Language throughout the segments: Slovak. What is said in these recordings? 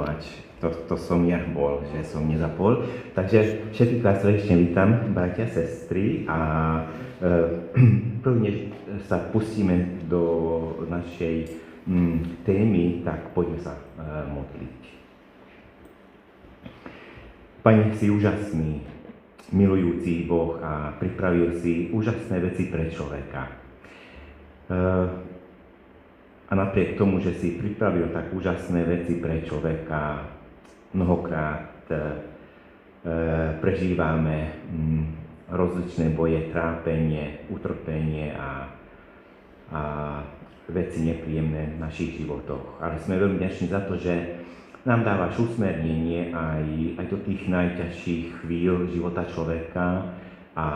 zapínavač. To som ja bol, že som nezapol. Takže všetkých vás srdečne vítam, bratia, sestry, a prvne sa pustíme do našej témy, tak poďme sa modliť. Pane, si úžasný, milujúci Boh a pripravil si úžasné veci pre človeka. A napriek tomu, že si pripravil tak úžasné veci pre človeka, mnohokrát prežívame rozličné boje, trápenie, utrpenie a veci nepríjemné v našich životoch. Ale sme veľmi vďační za to, že nám dávaš usmernenie aj do tých najťažších chvíľ života človeka a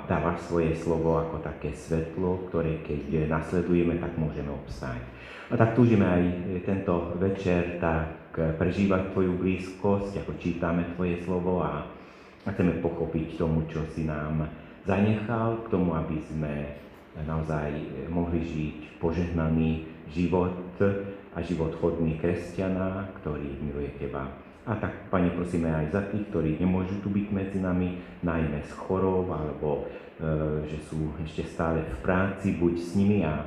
dávaš svoje slovo ako také svetlo, ktoré keď nasledujeme, tak môžeme obstáť. A tak túžime aj tento večer tak prežívať Tvoju blízkosť, ako čítame Tvoje slovo a chceme pochopiť tomu, čo si nám zanechal, k tomu, aby sme naozaj mohli žiť požehnaný život a život hodný kresťana, ktorý miluje Teba. A tak, Pane, prosíme aj za tých, ktorí nemôžu tu byť medzi nami, najmä z chorób, alebo že sú ešte stále v práci, buď s nimi a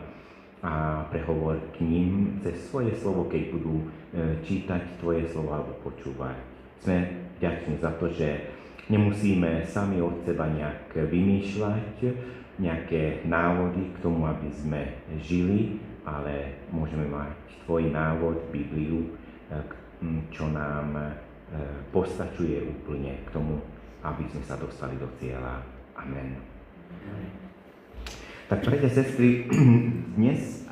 prehovor k ním cez svoje slovo, keď budú čítať Tvoje slovo alebo počúvať. Sme vďační za to, že nemusíme sami od seba nejak vymýšľať nejaké návody k tomu, aby sme žili, ale môžeme mať Tvoj návod, Bibliu, čo nám postačuje úplne k tomu, aby sme sa dostali do cieľa. Amen. Tak, bratia, sestry, dnes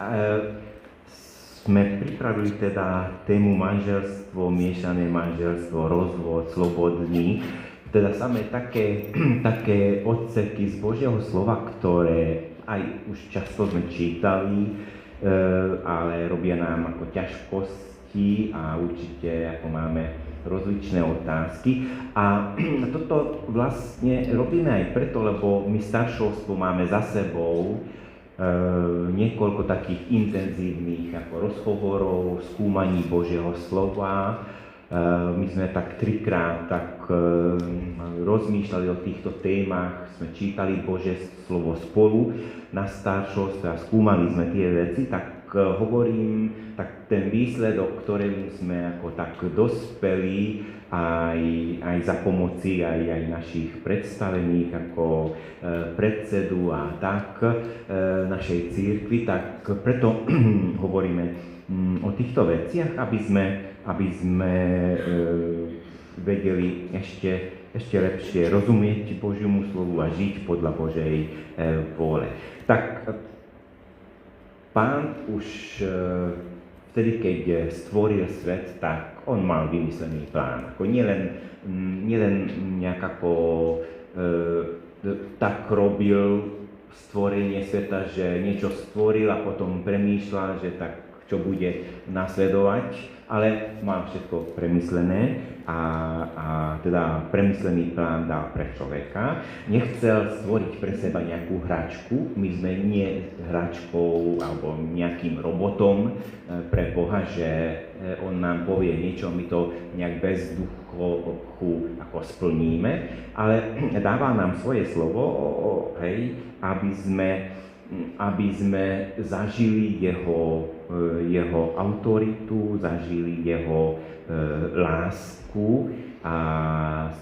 sme pripravili teda tému manželstvo, miešané manželstvo, rozvod, slobodný. Teda samé také odseky z Božieho slova, ktoré aj už často sme čítali, ale robia nám ako ťažkosti a určite ako máme rozličné otázky. A toto vlastne robíme aj preto, lebo my staršovstvo máme za sebou niekoľko takých intenzívnych ako rozhovorov, skúmaní Božieho slova. My sme tak trikrát rozmýšľali o týchto témach, sme čítali Božie slovo spolu na staršovstve a skúmali sme tie veci, tak hovorím, tak ten výsledok, ktorému sme ako tak dospeli, aj za pomoci aj našich predstavených ako predsedu a tak našej cirkvi, tak preto hovoríme o týchto veciach, aby sme vedeli ešte lepšie rozumieť Božiemu slovu a žiť podľa Božej vôle. Tak Pán už vtedy, keď stvoril svet, tak on mal vymyslený plán. Ako nielen nejak ako tak robil stvorenie sveta, že niečo stvoril a potom premýšľal, že tak čo bude nasledovať, ale mal všetko premyslené a teda premyslený plán dal pre človeka. Nechcel stvoriť pre seba nejakú hračku, my sme nie hračkou alebo nejakým robotom pre Boha, že on nám povie niečo, my to nejak bez duchu ako splníme, ale dáva nám svoje slovo, aby sme zažili jeho autoritu, zažili jeho lásku a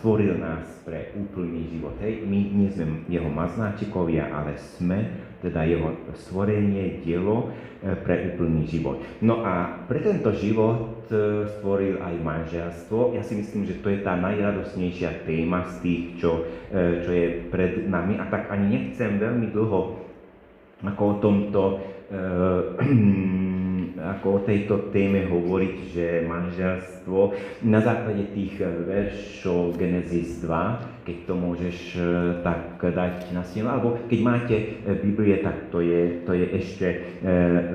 stvoril nás pre úplný život. My nie sme jeho maznáčikovia, ale sme teda jeho stvorenie, dielo pre úplný život. No a pre tento život stvoril aj manželstvo. Ja si myslím, že to je tá najradosnejšia téma z tých, čo je pred nami. A tak ani nechcem veľmi dlho ako o tomto ako o tejto téme hovoriť, že manželstvo na základe tých veršov Genesis 2, keď to môžeš tak dať na stenu, alebo keď máte Biblie, tak to je ešte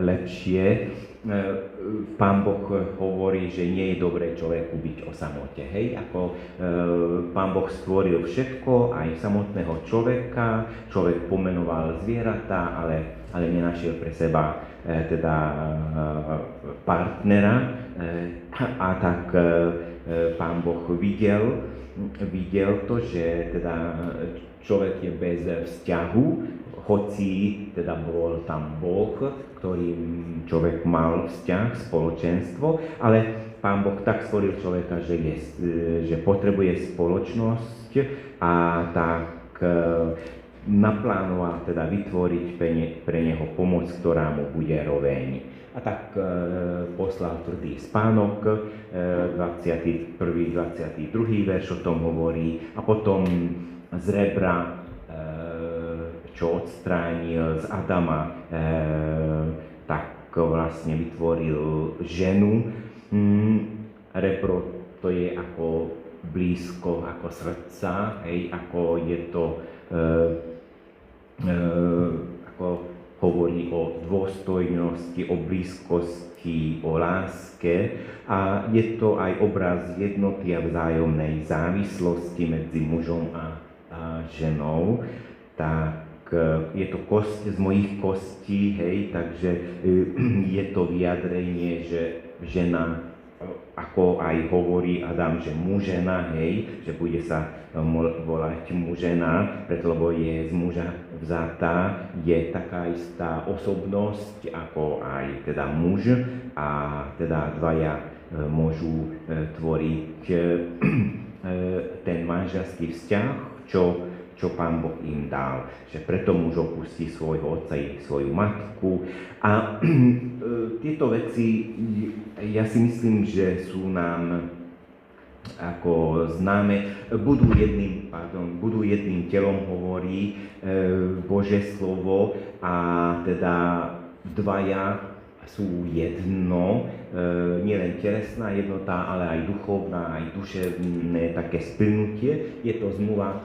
lepšie. Pán Boh hovorí, že nie je dobré človeku byť o samote. Ako Pán Boh stvoril všetko, aj samotného človeka, človek pomenoval zvieratá, ale nenašiel pre seba teda partnera A tak Pán Boh videl to, že teda človek je bez vzťahu, hoci teda bol tam Boh, ktorým človek mal vzťah, spoločenstvo, ale Pán Boh tak stvoril človeka, že potrebuje spoločnosť a tak naplánoval teda vytvoriť pre neho pomoc, ktorá mu bude roveň. A tak poslal tvrdý spánok, 21. 22. verš o tom hovorí, a potom z rebra, čo odstránil z Adama, tak vlastne vytvoril ženu. Rebro to je ako blízko, ako srdca, hej, ako je to, ako hovorí o dôstojnosti, o blízkosti, o láske, a je to aj obraz jednoty a vzájomnej závislosti medzi mužom a ženou. Tak je to kosť z mojich kostí, hej, takže je to vyjadrenie, že žena, ako aj hovorí Adam, že mužena, hej, že bude sa volať mužena, preto lebo je z muža vzatá, je taká istá osobnosť ako aj teda muž, a teda dvaja môžu tvoriť ten manželský vzťah, čo Pán Boh im dal. Že preto muž opustí svojho otca i svoju matku. A tieto veci, ja si myslím, že sú nám ako známe, budú jedným telom, hovorí Božie slovo, a teda dvaja sú jedno, nielen telesná jednota, ale aj duchovná, aj duševné také splynutie. Je to zmluva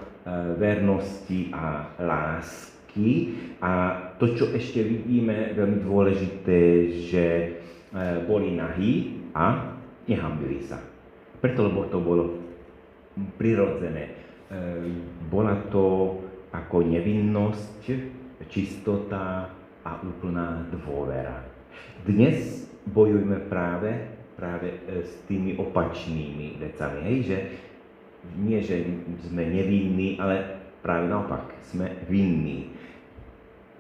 vernosti a lásky. A to, čo ešte vidíme, veľmi dôležité, že boli nahí a nehambili sa. Preto, lebo to bolo prirodzené. Bola to ako nevinnosť, čistota a úplná dôvera. Dnes bojujeme práve s tými opačnými vecami, hej, že nie, že sme nevinní, ale práve naopak, sme vinní.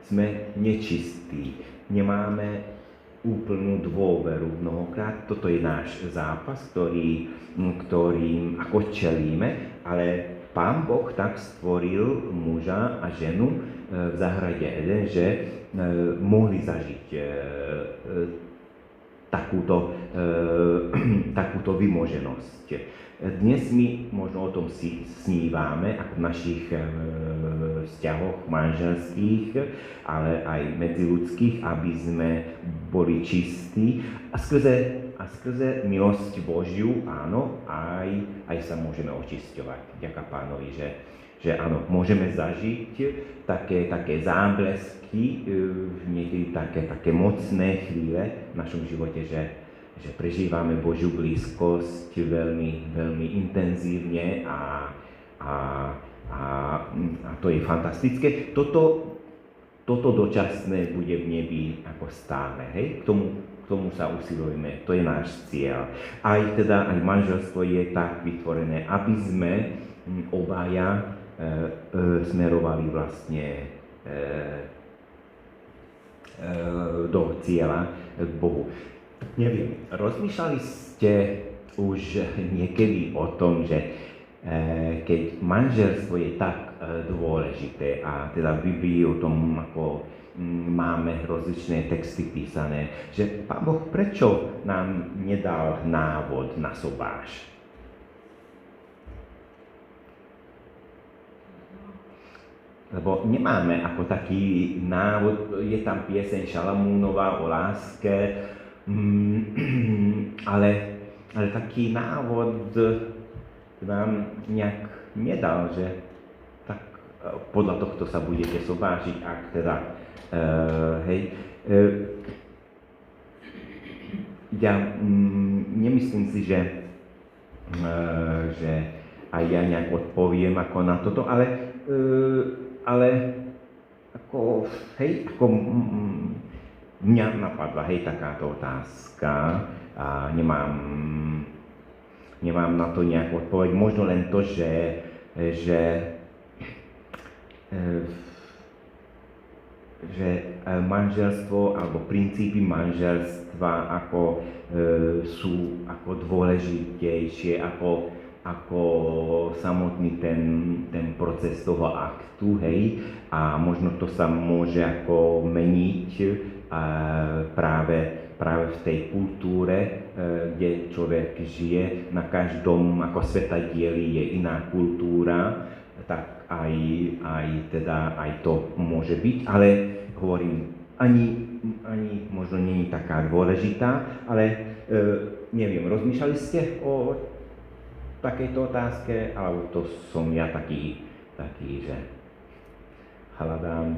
Sme nečistí, nemáme úplnú dôveru mnohokrát. Toto je náš zápas, ktorým ako čelíme, ale Pán Boh tak stvoril muža a ženu v záhrade Eden, že mohli zažiť takúto vymoženosť. Dnes my možno o tom snívame, ako v našich vzťahoch manželských, ale aj medziľudských, aby sme boli čistí, a skrze milosť Božiu, áno, aj sa môžeme očisťovať. Ďakujem Pánovi, že áno, môžeme zažiť také záblesky, niekedy také mocné chvíle v našom živote, že prežívame Božiu blízkosť veľmi, veľmi intenzívne a to je fantastické. Toto dočasné bude v nebi ako stále, hej? K tomu sa usilujeme, to je náš cieľ. Aj manželstvo je tak vytvorené, aby sme obaja smerovali vlastne do cieľa k Bohu. Neviem, rozmýšľali ste už niekedy o tom, že keď manželstvo je tak dôležité, a teda v Biblii o tom ako máme rozličné texty písané, že Pán Boh prečo nám nedal návod na sobáš? Lebo nemáme ako taký návod, je tam pieseň Šalamúnova o láske, ale taký návod nám nejak nedal, že tak podľa tohto sa budete sobášiť, ak teda, ja nemyslím si, že aj ja nejak odpoviem ako na toto, ale ako mňa napadla, takáto otázka, a nemám na to nejakú odpoveď. Možno len to, že manželstvo alebo princípy manželstva sú ako dôležitejšie ako samotný ten proces toho aktu, hej, a možno to sa môže ako meniť práve v tej kultúre, kde človek žije. Na každom ako svetadieli je iná kultúra, tak aj to môže byť, ale hovorím, ani možno nie je taká dôležitá, ale neviem, rozmýšľali ste o takejto otázke, alebo to som ja taký, že hľadám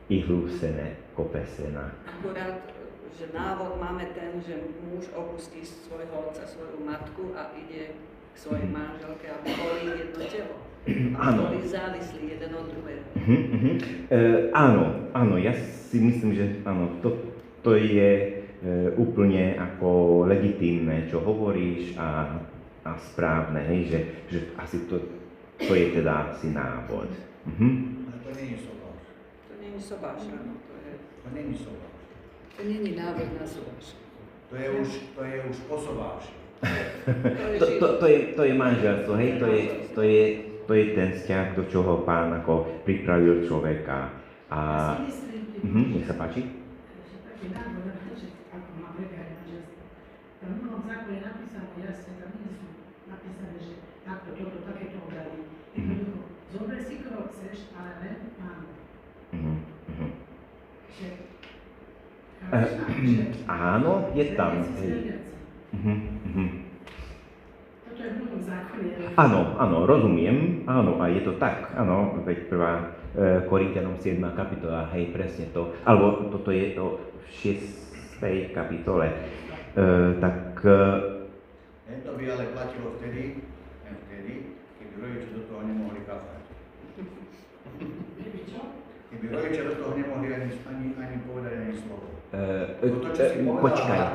ihlu v sene, kope sena. Akurát, že návod máme ten, že muž opustí svojho otca, svoju matku a ide k svojej manželke, aby boli jedno telo. A boli závislí jeden od druhého. Áno, ja si myslím, že áno, to je úplne ako legitímne, čo hovoríš a správne, hej, že asi to je teda asi návod. Ale to nie je sobáš. To nie je sobáš, áno. To nie je sobáš. To nie je návod na sobáš. To je už po sobáši. To je manželstvo, hej, to je ten vzťah, do čoho Pán ako pripravil človeka. A nech sa páči. Taký návod, že ako má prebiehať manželstvo. V Novom zákone je napísané jasne, tam nie sú napísané, že takto, toto, takéto obrady. Jednoducho, zober si, koho chceš, ale len Pánu. Áno, je tam. Toto je v Novom zákone. Áno, rozumiem, áno, a je to tak, áno, veď prvá Korinťanom 7. kapitola, hej, presne to, alebo toto je o 6. kapitole, tak... To by ale platilo vtedy, keby rodičia do toho nemohli kázať. Keby rodičia do toho nemohli ani povedať ani slovo.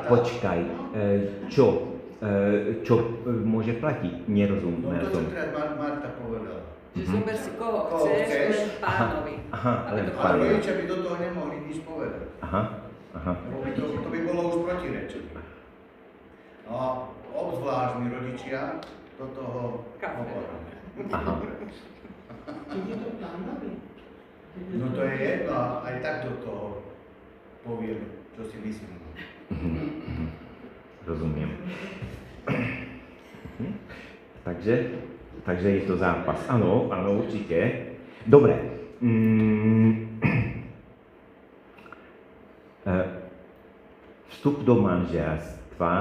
Počkaj, čo môže platiť? Nerozumiem. No to, čo teraz Marta povedala. Že zober si koho chceš, len Pánovi. Len Ale Pánovi. rodičia by do toho nemohli nič povedať. To by bolo už protirečivé. A obzvlášť my rodičia do toho hovoríme. Keď je to Pánovi? No to je jedno, aj tak do toho poviem, čo si myslím. Rozumiem. Takže je to zápas. Áno, určite. Dobre. Vstup do manželstva,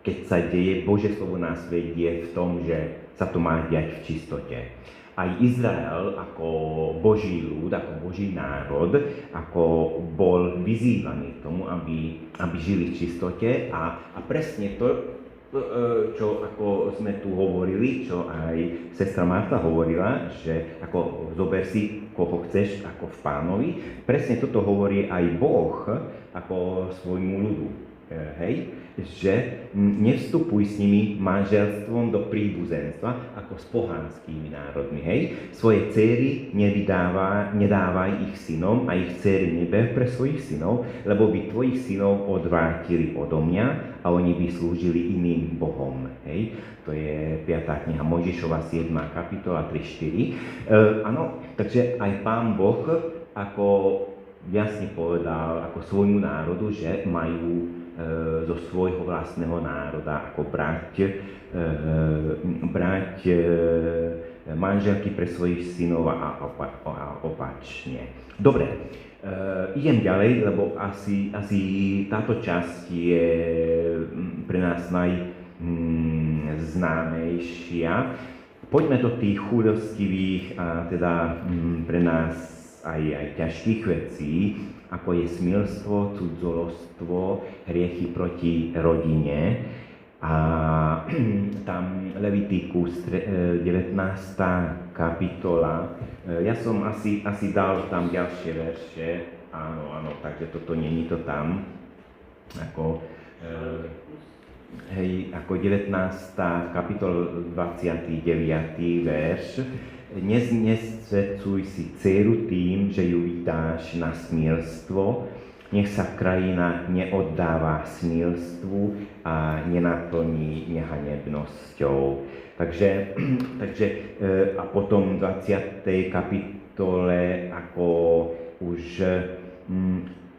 keď sa deje, Božie slovo nás vedie v tom, že sa to má diať v čistote. Aj Izrael ako Boží ľud, ako Boží národ, ako bol vyzývaný k tomu, aby žili v čistote a presne to, čo ako sme tu hovorili, čo aj sestra Marta hovorila, že ako zober si, koho chceš, ako v Pánovi, presne toto hovorí aj Boh ako svojmu ľudu. Hej, že nevstupuj s nimi manželstvom do príbuzenstva ako s pohanskými národmi. Hej, svoje dcery nedávaj ich synom a ich dcery neber pre svojich synov, lebo by tvojich synov odvrátili odo mňa a oni by slúžili iným bohom. Hej, to je 5. kniha Mojžišova 7. kapitola 3-4. Áno, takže aj Pán Boh ako jasne povedal ako svojmu národu, že majú zo svojho vlastného národa ako brať manželky pre svojich synov a opačne. Dobre, idem ďalej, lebo asi táto časť je pre nás najznámejšia. Poďme do tých chudostivých a teda pre nás aj ťažkých vecí, ako je smilstvo, cudzolostvo, hriechy proti rodine. A tam Levitikus 19. kapitola. Ja som asi dal tam ďalšie verše. Áno, takže toto není to tam. ako, ako 19. kapitola 29. verš. Nezsvedcuj si dceru tým, že ju vydáš na smilstvo, nech sa krajina neoddáva smilstvu a nenaplní nehanebnosťou. Takže a potom v 20. kapitole ako už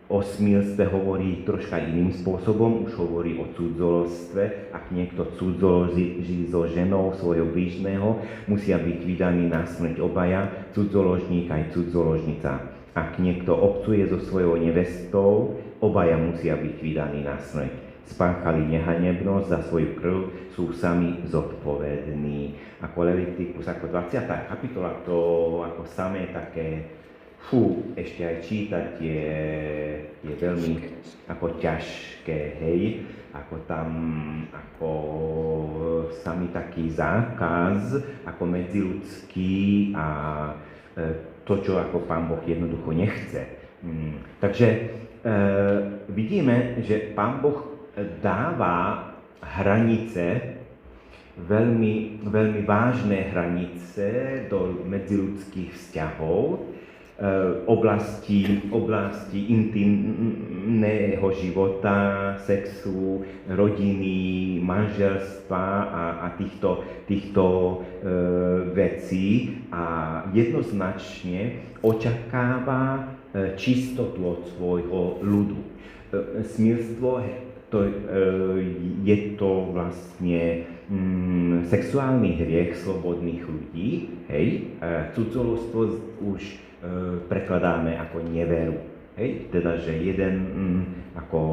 o smilstve hovorí troška iným spôsobom, už hovorí o cudzoložstve. Ak niekto cudzoloží so ženou svojho blížneho, musia byť vydaní na smrť obaja, cudzoložník aj cudzoložnica. Ak niekto obcuje so svojou nevestou, obaja musia byť vydaní na smrť. Spáchali nehanebnosť za svoju krv, sú sami zodpovední. Ako Levitikus, ako 20. kapitola, to ako samé také, ešte aj čítať je veľmi ako ťažké, hej. Ako tam, ako samý taký zákaz, ako medziľudský a to, čo ako Pán Boh jednoducho nechce. Takže vidíme, že Pán Boh dáva hranice, veľmi, veľmi vážne hranice do medziľudských vzťahov, oblasti intimného života, sexu, rodiny, manželstva a týchto vecí a jednoznačne očakáva čistotu od svojho ľudu. Smilstvo je to vlastne sexuálny hriech slobodných ľudí, hej, cudzoložstvo už prekladáme ako neveru. Hej? Teda, že jeden ako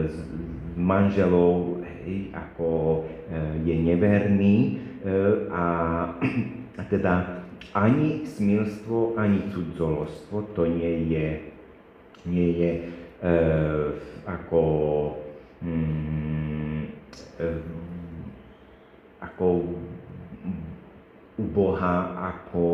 z manželov ako je neverný a teda ani smilstvo, ani cudzoložstvo to nie je ako u Boha ako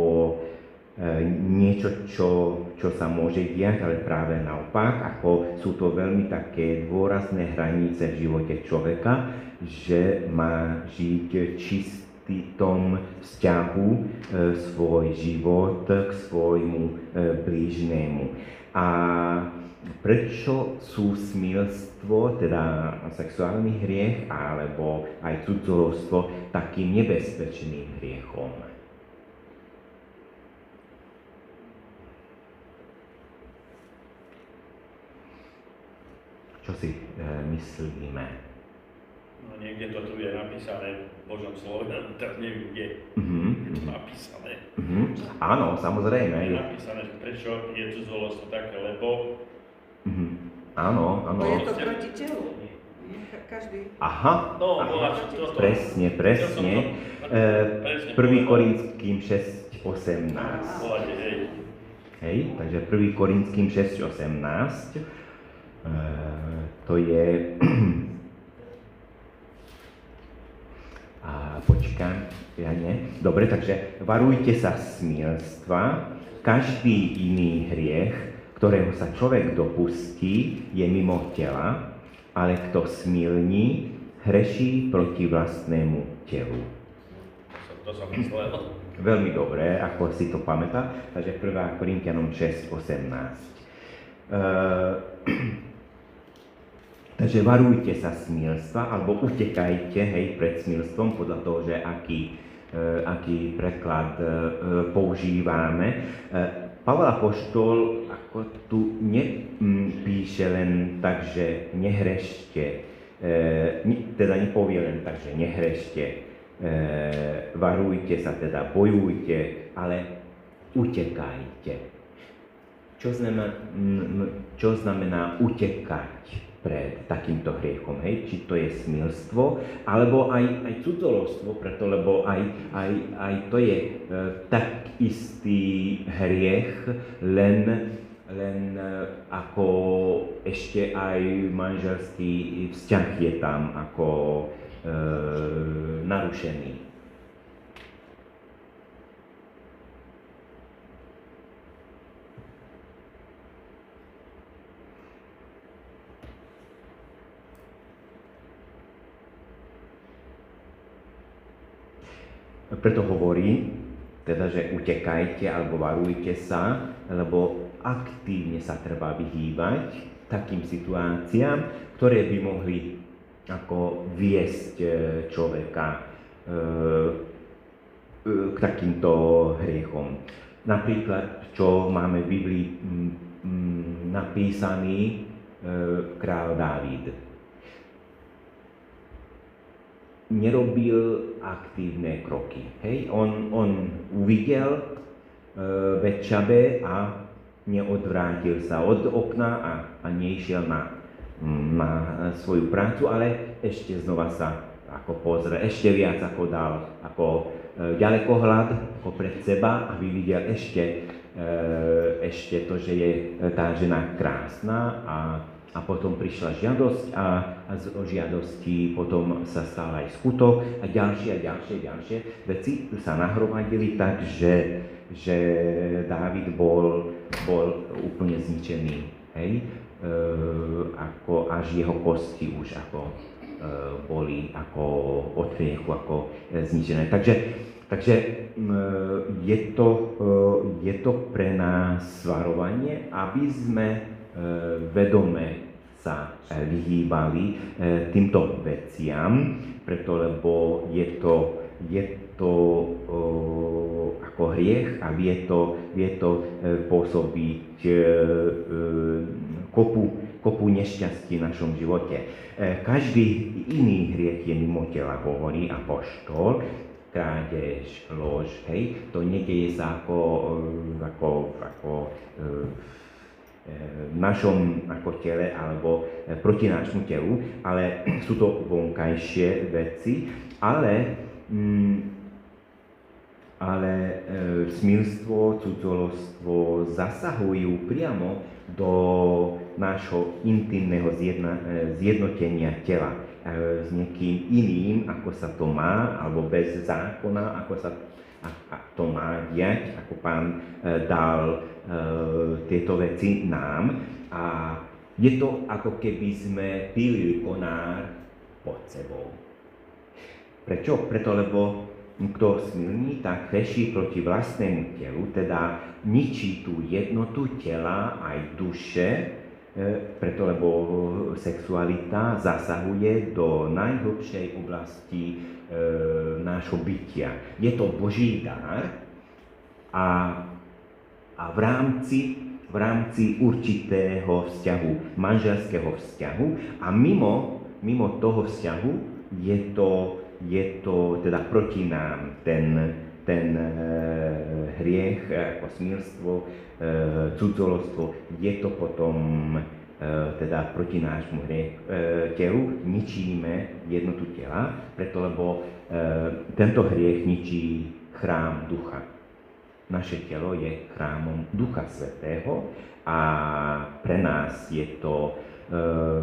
niečo, čo sa môže diať, ale práve naopak, ako sú to veľmi také dôrazné hranice v živote človeka, že má žiť čistým vzťahu svoj život k svojmu blížnemu. A prečo sú smilstvo, teda sexuálny hriech, alebo aj cudzoložstvo takým nebezpečným hriechom? Čo si myslíme? No niekde to tu je napísané v Božom slove, teraz neviem, kde je to napísané. Áno, samozrejme. Je napísané, že prečo je cudzoložstvo také, lebo... Áno. To je to proti telu. Každý... Aha, no, presne. 1. Korinským 6:18. Hej, takže 1. Korinským 6:18. To je... Počkám, ja nie. Dobre, takže varujte sa smilstva. Každý iný hriech, ktorého sa človek dopustí, je mimo tela, ale kto smilní, hreší proti vlastnému telu. To som myslel. Veľmi dobre, ako si to pamätá. Takže 1. Korintianom 6:18. Takže varujte sa smilstva, alebo utekajte, hej, pred smilstvom, podľa toho, že aký preklad používame. Pavel apoštol ako tu nepíše len tak, že nehrešte, teda nepovie len tak, že nehrešte, varujte sa, teda bojujte, ale utekajte. Čo znamená utekať pred takýmto hriechom, hej? Či to je smilstvo, alebo aj cudzoložstvo, preto lebo aj to je tak istý hriech, len ako ešte aj manželský vzťah je tam ako narušený. preto hovorí, teda, že utekajte alebo varujte sa, lebo aktívne sa treba vyhýbať takým situáciám, ktoré by mohli ako viesť človeka k takýmto hriechom. Napríklad, čo máme v Biblii napísaný král Dávid. Nerobil aktívne kroky. Hej? On uvidel Betšabe a neodvrátil sa od okna a neišiel na svoju prácu, ale ešte znova sa ako pozrel, ešte viac ako dal ako ďalekohľad ako pred seba, aby videl ešte to, že je tá žena krásna a potom prišla žiadosť a z žiadosti potom sa stal aj skutok a ďalšie veci sa nahromadili tak, že Dávid bol úplne zničený, hej? Ako až jeho kosti už ako boli ako od hriechu ako zničené. Takže je to pre nás varovanie, aby sme vedome sa vyhýbali týmto veciam, preto lebo je to ako hriech a vie to pôsobiť kopu nešťastí v našom živote. Každý iný hriech je mimo tela, hovorí apoštol, krádež, lož, hej, to nedieje sa ako v našom ako tele alebo proti nášmu telu, ale sú to vonkajšie veci, ale smilstvo, cudzolostvo zasahujú priamo do nášho intimného zjednotenia tela s niekým iným, ako sa to má, alebo bez zákona, ako sa to má diať, ako Pán dal tieto veci nám. A je to ako keby sme pílili konár pod sebou. Prečo? Preto, lebo kto smilní, tak hreší proti vlastnému telu, teda ničí tú jednotu tela aj duše, preto lebo sexualita zasahuje do najhlbšej oblasti nášho bytia. Je to Boží dar a v rámci určitého vzťahu, manželského vzťahu a mimo toho vzťahu je to teda proti nám ten hriech, ako smilstvo, cudzolostvo, je to potom teda proti nášmu telu, ničíme jednotu tela, preto lebo tento hriech ničí chrám ducha. Naše telo je chrámom Ducha Svätého a pre nás je to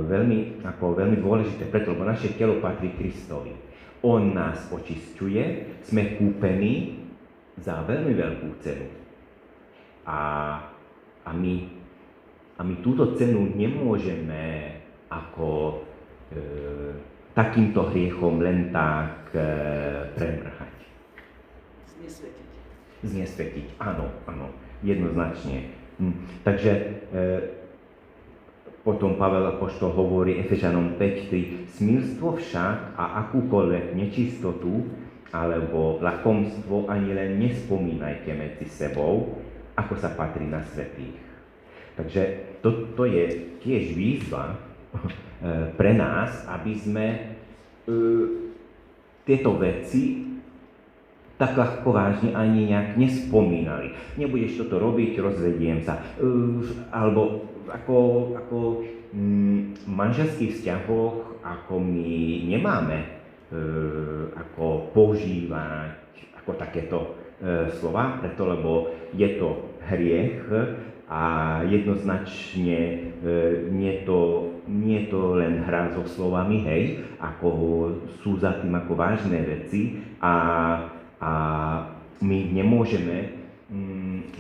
veľmi dôležité, preto lebo naše telo patrí Kristovi. On nás očisťuje, sme kúpení za veľmi veľkú cenu. A my túto cenu nemôžeme ako takýmto hriechom len tak premrhať. Znesvetiť, áno, jednoznačne. Takže potom Pavel apoštol hovorí Efežanom 5:3, smilstvo však a akúkoľvek nečistotu alebo lakomstvo ani len nespomínajte medzi sebou, ako sa patrí na svätých. Takže to je tiež výzva pre nás, aby sme tieto veci tak ľahko vážne ani nejak nespomínali. Nebudeš toto robiť, rozvediem sa. Alebo ako v manželských vzťahoch, ako my nemáme ako používať ako takéto slova, preto lebo je to hriech a jednoznačne nie to len hra so slovami, hej, ako sú za tým ako vážne veci a my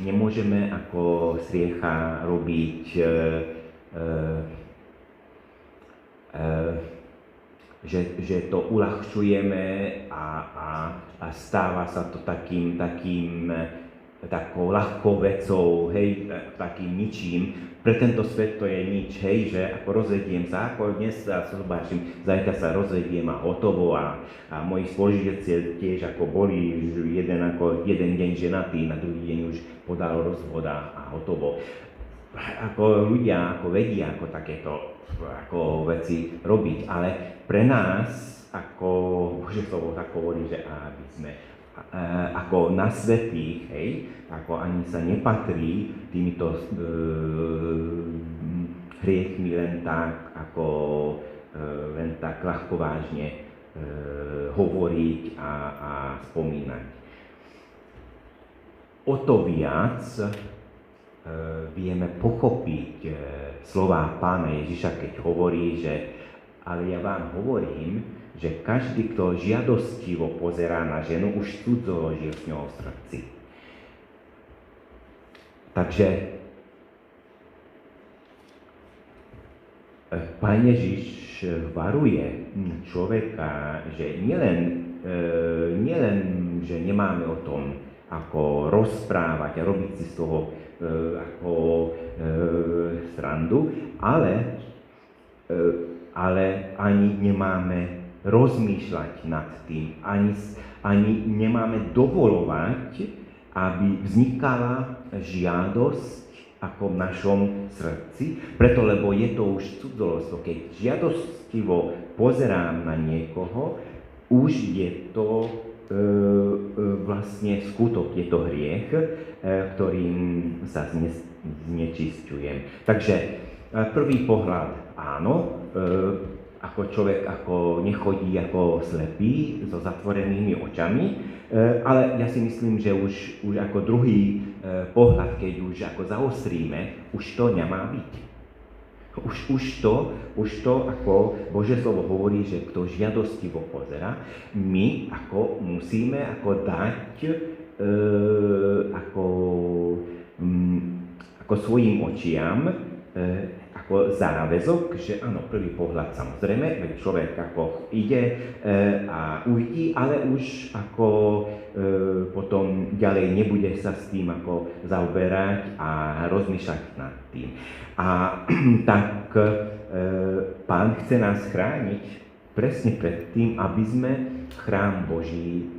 nemôžeme ako striecha robiť že to uľahčujeme a stáva sa to takou ľahkou vecou, hej, takým ničím. Pre tento svet to je nič, hej, že ako rozvediem sa, ako dnes sa zobášim, zajtra sa rozvediem a hotovo a moji spolužiaci tiež ako boli jeden deň ženatý, na druhý deň už podal rozvod a hotovo. Ako ľudia ako vedia ako takéto ako veci robiť, ale pre nás, ako Božie slovo tak hovorí, že aby sme ako na svätých, hej, ako ani sa nepatrí týmito hriechmi len tak ľahkovážne hovoriť a spomínať. O to viac vieme pochopiť slová Pána Ježiša, keď hovorí, že ale ja vám hovorím, že každý, kto žiadostivo pozerá na ženu, už cudzoložil s ňou v srdci. Takže Pán Ježiš varuje človeka, že nielen, že nemáme o tom ako rozprávať a robiť si z toho srandu, ale ani nemáme rozmýšľať nad tým, ani nemáme dovolovať, aby vznikala žiadosť ako v našom srdci, preto lebo je to už cudzoložstvo. Keď žiadostivo pozerám na niekoho, už je to vlastne skutok, je to hriech, ktorým sa znečisťujem. Takže prvý pohľad áno, ako človek ako nechodí ako slepý so zatvorenými očami, ale ja si myslím, že už ako druhý pohľad, keď už ako zaostríme, už to nemá byť. Už to ako Božie slovo hovorí, že kto žiadostivo pozerá, my ako musíme ako dať ako svojim očiam ako záväzok, že áno, prvý pohľad samozrejme, veď človek ako ide a uvidí, ale už ako potom ďalej nebude sa s tým ako zaoberať a rozmýšľať nad tým. A tak Pán chce nás chrániť presne pred tým, aby sme chrám Boží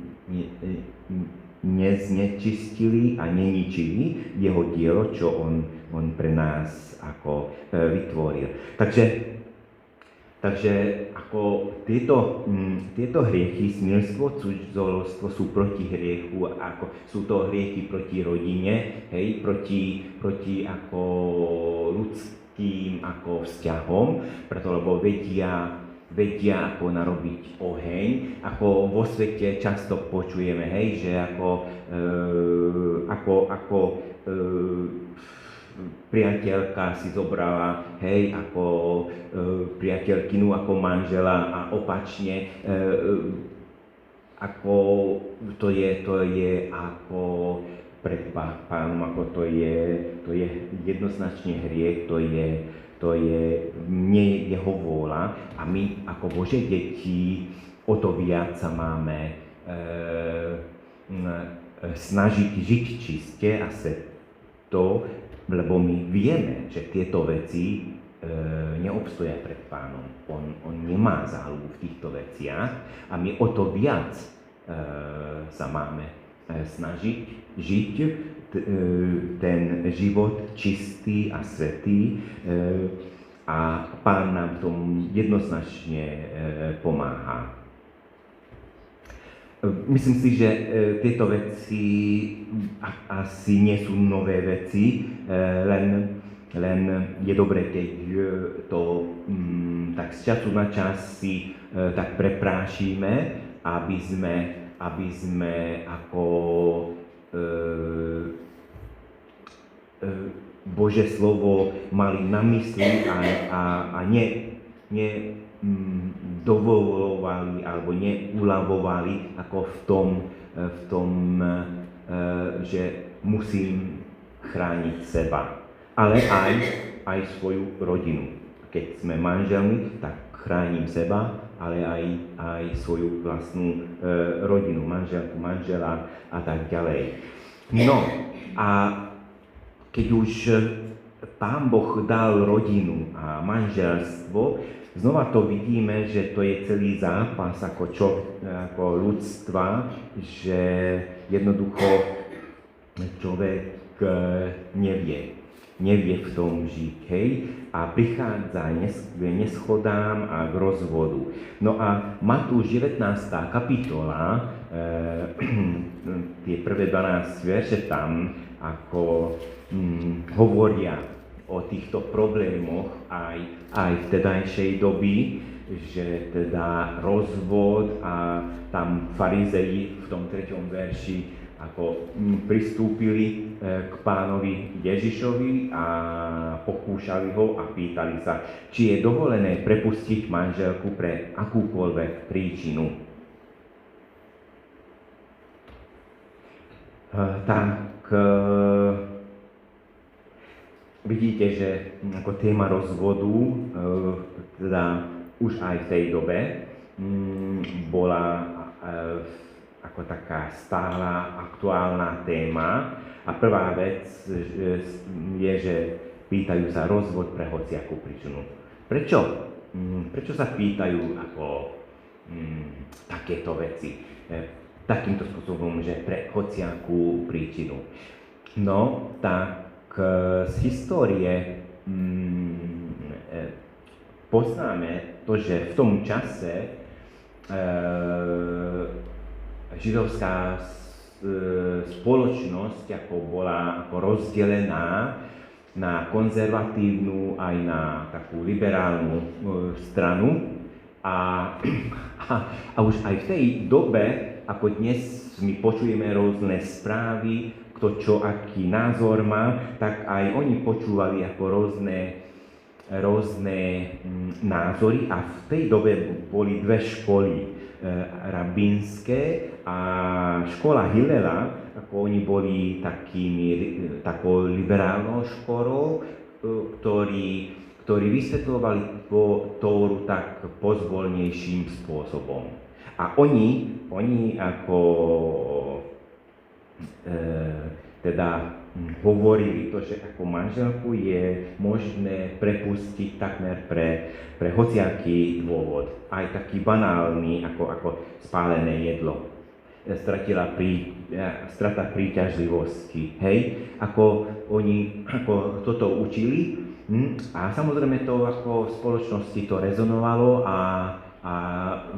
neznečistili a neničili jeho dielo, čo on pre nás ako vytvoril. Takže ako tieto hriechy, smilstvo, cudzoložstvo sú proti hriechu, ako sú to hriechy proti rodine, hej, proti ako ľudským ako vzťahom, preto lebo vedia ako narobiť oheň, ako vo svete často počujeme, hej, že ako priateľka si zobrala, hej, ako priateľkynu, ako manžela a opačne, ako to je ako pred Pánom, ako to je jednoznačne hriech, to je nie jeho vôľa a my ako Božie deti o to viac sa máme snažiť žiť čiste a sveto, lebo my vieme, že tieto veci neobstoja pred Pánom. On nemá záľubu v týchto veciach a my o to viac sa máme snažiť žiť ten život čistý a svätý a Pán nám v tom jednoznačne pomáha. Myslím si, že tieto veci asi nie sú nové veci, len je dobré, keď to tak z času na čas si tak preprášime, aby sme ako Božie slovo mali na mysli a dovolovali alebo neuľavovali ako v tom, že musím chrániť seba, ale aj svoju rodinu. Keď sme manželmi, tak chránim seba ale aj svoju vlastnú rodinu, manželku, manžela a tak ďalej. No a keď už Pán Boh dal rodinu a manželstvo, znova to vidíme, že to je celý zápas ako ľudstva, že jednoducho človek nevie v tom žiť, hej, a prichádza k neschodám a k rozvodu. No a Matúš 19. kapitola, tie prvé 12 verše tam, ako hovoria o týchto problémoch aj v tedajšej doby, že teda rozvod a tam farizeji v tom 3. verši ako pristúpili k Pánovi Ježišovi a pokúšali ho a pýtali sa, či je dovolené prepustiť manželku pre akúkoľvek príčinu. Tak vidíte, že ako téma rozvodu teda už aj v tej dobe bola ako taká stála, aktuálna téma. A prvá vec je, že pýtajú sa rozvod pre hociakú príčinu. Prečo? Prečo sa pýtajú ako takéto veci? Takýmto spôsobom, že pre hociakú príčinu. No, tak z histórie poznáme to, že v tom čase židovská spoločnosť bola rozdelená na konzervatívnu aj na takú liberálnu stranu a už aj v tej dobe, ako dnes my počujeme rôzne správy, kto čo aký názor má, tak aj oni počúvali ako rôzne názory a v tej dobe boli dve školy rabínske a škola Hillela, ako oni boli takou liberálnou školou, ktorí vysvetľovali Tóru tak pozvolnejším spôsobom. A oni ako teda hovorili to, že ako manželku je možné prepustiť takmer pre hociaký dôvod. Aj taký banálny, ako spálené jedlo. Strata príťažlivosti. Hej? Ako oni toto učili. A samozrejme to ako v spoločnosti to rezonovalo a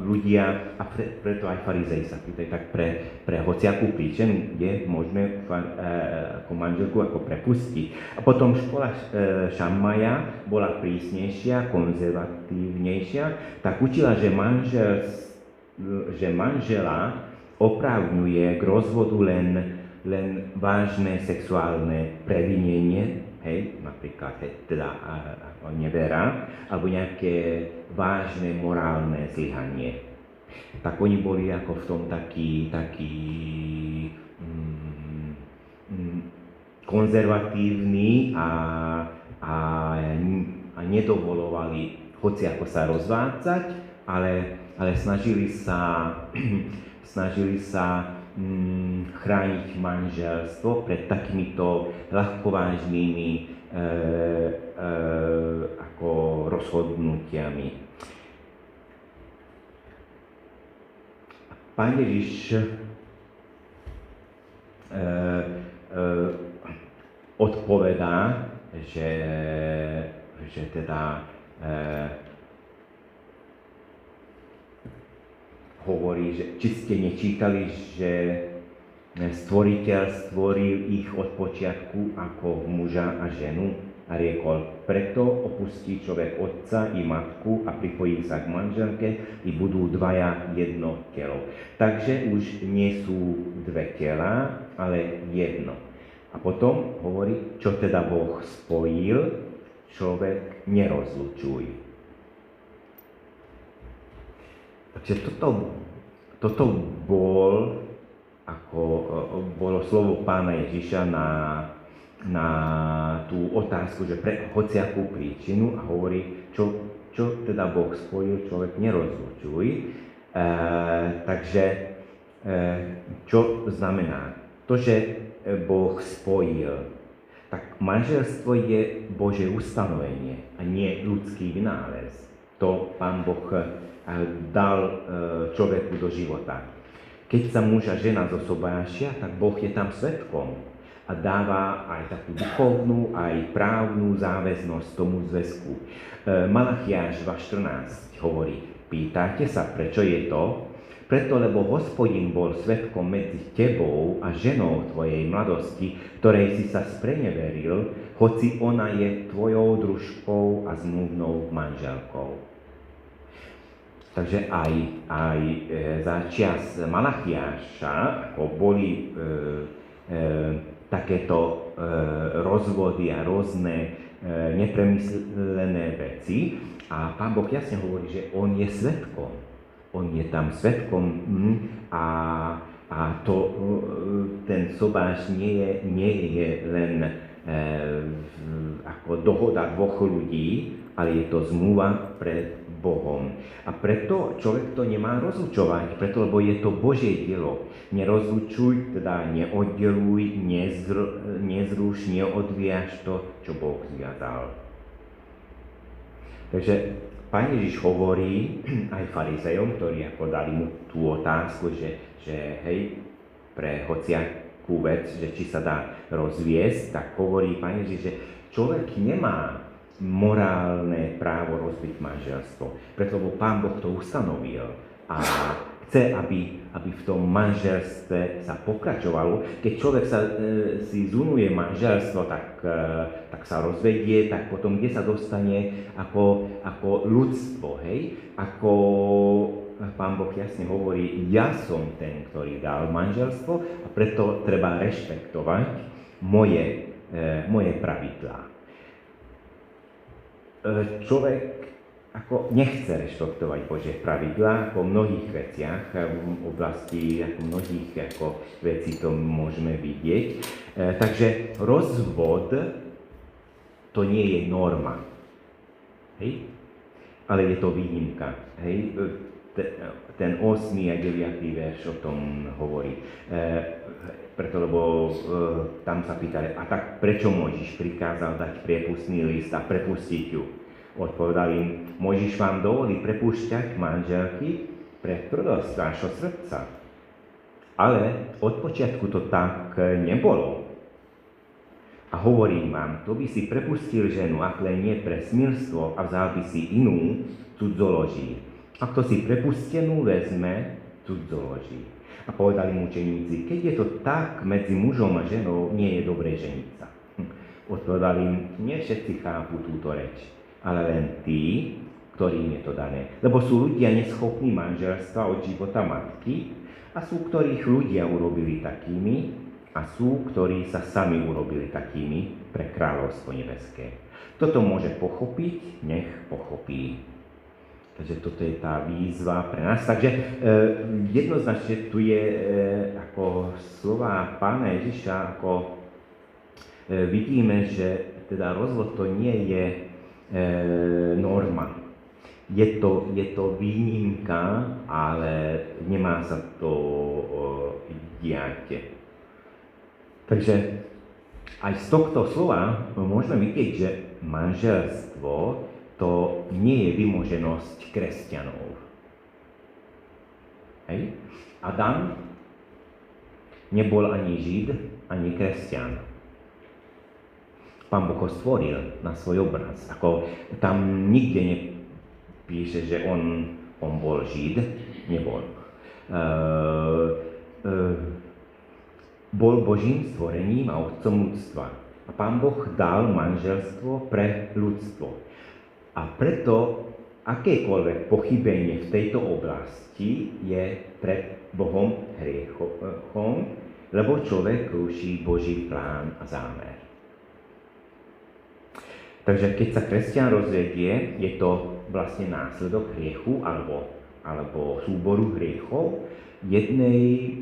ľudia, a preto aj farizei sa pýtajú, tak pre hociakú príčinu je možné ako manželku ako prepustiť. A potom škola Šammaja bola prísnejšia, konzervatívnejšia, tak učila, že manžela oprávňuje k rozvodu len vážne sexuálne previnenie, hej, napríklad teda nevera, alebo nejaké vážne morálne zlyhanie. Tak oni boli ako v tom taký konzervatívni a nedovolovali hociako sa rozvádzať, ale snažili sa chrániť manželstvo pred takýmito ľahkovážnymi ako rozhodnutiami. Pán Ježiš odpovedá, že teda hovorí, že či ste nečítali, že Stvoriteľ stvoril ich od počiatku ako muža a ženu a riekol, preto opustí človek otca i matku a pripojí sa k manželke i budú dvaja jedno telo. Takže už nie sú dve tela, ale jedno. A potom hovorí, čo teda Boh spojil, človek nerozlučuj. Takže toto bolo slovo Pána Ježiša na tú otázku, že pre hociakú príčinu a hovorí, čo čo teda Boh spojil, človek nerozlučuj. Takže čo znamená? To, že Boh spojil, tak manželstvo je Božie ustanovenie a nie ľudský vynález. To Pán Boh dal človeku do života. Keď sa muž a žena zosobášia, tak Boh je tam svedkom a dáva aj takú duchovnú, aj právnu záväznosť tomu zväzku. Malachiáš 2.14 hovorí: pýtate sa, prečo je to? Preto, lebo Hospodin bol svedkom medzi tebou a ženou tvojej mladosti, ktorej si sa spreneveril, hoci ona je tvojou družkou a zmluvnou manželkou. Takže aj za čias Malachiáša boli takéto rozvody a rôzne nepremyslené veci. A Pán Boh jasne hovorí, že on je svedkom. On je tam svedkom a ten sobáš nie je len ako dohoda dvoch ľudí, ale je to zmluva pred Bohom. A preto človek to nemá rozlučovať, preto, lebo je to Božie dielo. Nerozlučuj, teda neoddeluj, nezruš, neodvíjaš to, čo Boh zviazal. Takže Pán Ježiš hovorí aj farizejom, ktorí ako dali mu tú otázku, že hej, pre hociakú vec, že či sa dá rozviesť, tak hovorí Pán Ježiš, že človek nemá morálne právo rozbiť manželstvo. Preto, lebo Pán Boh to ustanovil a chce, aby v tom manželstve sa pokračovalo. Keď človek si zunuje manželstvo, tak sa rozvedie, tak potom kde sa dostane ako ľudstvo, hej? Ako Pán Boh jasne hovorí, ja som ten, ktorý dal manželstvo a preto treba rešpektovať moje pravidlá. Človek ako nechce rešpektovať Božie pravidlá, ako v mnohých veciach, v oblasti ako mnohých ako vecí to môžeme vidieť. Takže rozvod to nie je norma, hej? Ale je to výnimka. Hej? Ten 8. a 9. verš o tom hovorí. Preto, lebo tam sa pýtali, a tak prečo Mojžiš prikázal dať priepustný list a prepustiť ju? Odpovedal im, Mojžiš vám dovolí prepúšťať manželky pre tvrdosť vášho srdca. Ale od počiatku to tak nebolo. A hovorím vám, to by si prepustil ženu, ak len nie pre smilstvo a vzal by si inú, cudzoloží. A kto si prepustenú vezme, cudzoloží. A povedali mu učeníci, keď je to tak medzi mužom a ženou, nie je dobré ženiť sa. Odpovedali im, nie všetci chápu túto reč, ale len tí, ktorým je to dané. Lebo sú ľudia neschopní manželstva od života matky a sú, ktorých ľudia urobili takými a sú, ktorí sa sami urobili takými pre kráľovstvo nebeské. Toto môže pochopiť, nech pochopí. Takže toto je tá výzva pre nás. Takže jednoznačne tu je ako slova Pána Ježiša, ako vidíme, že teda rozvod to nie je norma. Je to výnimka, ale nemá sa to diať. Takže aj z tohto slova môžeme vidieť, že manželstvo to nie je vymoženosť kresťanov. Hej? Adam nebol ani Žid, ani kresťan. Pán Boh ho stvoril na svoj obraz. Ako tam nikde nepíše, že on bol Žid, nebol. Bol Božím stvorením a otcom ľudstva. A Pán Boh dal manželstvo pre ľudstvo. A preto akékoľvek pochybenie v tejto oblasti je pred Bohom hriechom, lebo človek ruší Boží plán a zámer. Takže keď sa kresťan rozvedie, je to vlastne následok hriechu alebo súboru hriechov jednej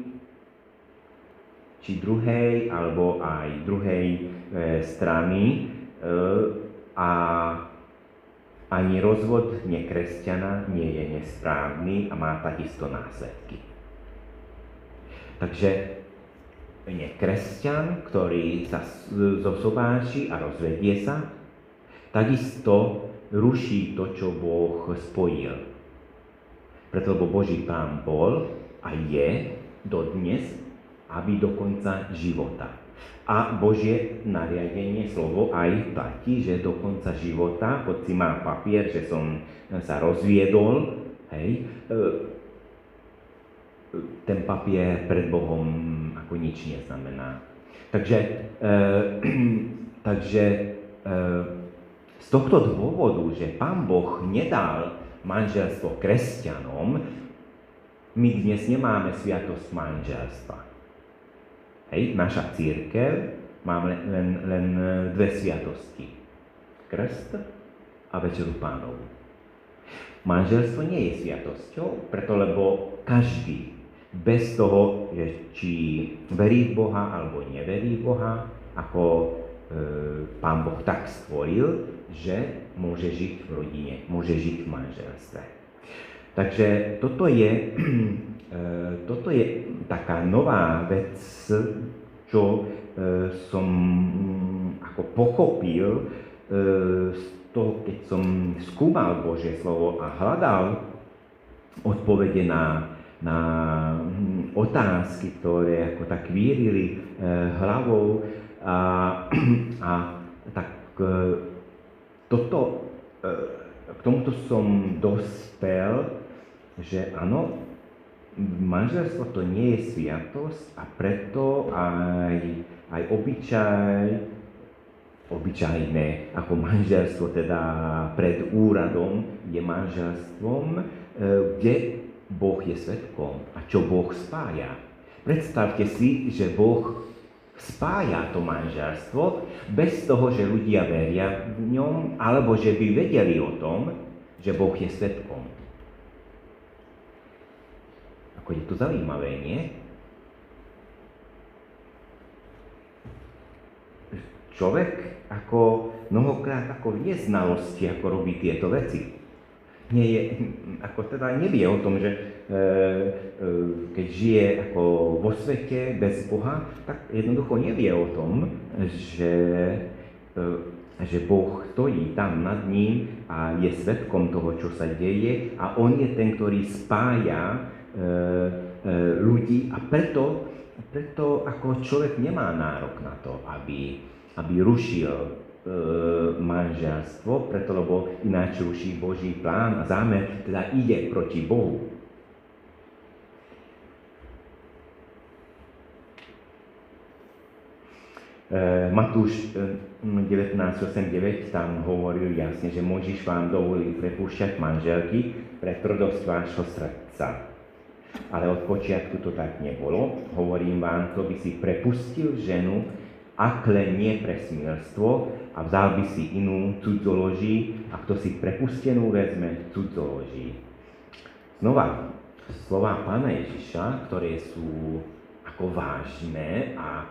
či druhej alebo aj druhej strany a ani rozvod nekresťana nie je nesprávny a má takisto následky. Takže nekresťan, ktorý sa zosobáši a rozvedie sa, takisto ruší to, čo Boh spojil. Preto, lebo Boží plán bol a je dodnes, aby do konca života. A Božie nariadenie, slovo aj platí, že do konca života, hoď si má papier, že som sa rozviedol, hej, ten papier pred Bohom ako nič neznamená. Takže z tohto dôvodu, že Pán Boh nedal manželstvo kresťanom, my dnes nemáme sviatosť manželstva. Hej, naša cirkev má len dve sviatosti. Krst a Večeru Pánovu. Manželstvo nie je sviatosťou, preto lebo každý, bez toho, či verí v Boha alebo neverí v Boha, ako Pán Boh tak stvoril, že môže žiť v rodine, môže žiť v manželstve. Takže toto je taká nová vec, čo som ako pochopil z toho, keď som skúmal Božie slovo a hľadal odpovede na otázky, ktoré ako tak vírili hlavou a tak k tomuto som dospel, že áno, manželstvo to nie je sviatosť a preto aj obyčajné ako manželstvo, teda pred úradom je manželstvom, kde Boh je svedkom a čo Boh spája. Predstavte si, že Boh spája to manželstvo bez toho, že ľudia veria v ňom, alebo že by vedeli o tom, že Boh je svedkom. Ako je to zaujímavé, nie? Človek ako mnohokrát ako vie znalosti, ako robí tieto veci. Nie je, ako teda nevie o tom, že keď žije ako vo svete bez Boha, tak jednoducho nevie o tom, že Boh stojí tam nad ním a je svedkom toho, čo sa deje a on je ten, ktorý spája ľudí a preto ako človek nemá nárok na to, aby rušil manželstvo, preto lebo ináč ruší Boží plán a zámer, teda ide proti Bohu. Matúš 19:8-9 tam hovoril jasne, že Mojžiš vám dovolil prepúšťať manželky pre tvrdosť vášho srdca. Ale od počiatku to tak nebolo. Hovorím vám, kto by si prepustil ženu, ak len nie pre smilstvo a vzal by si inú, cudzoloží, a kto si prepustenú vezme, cudzoloží. Znova, slová Pána Ježiša, ktoré sú ako vážne a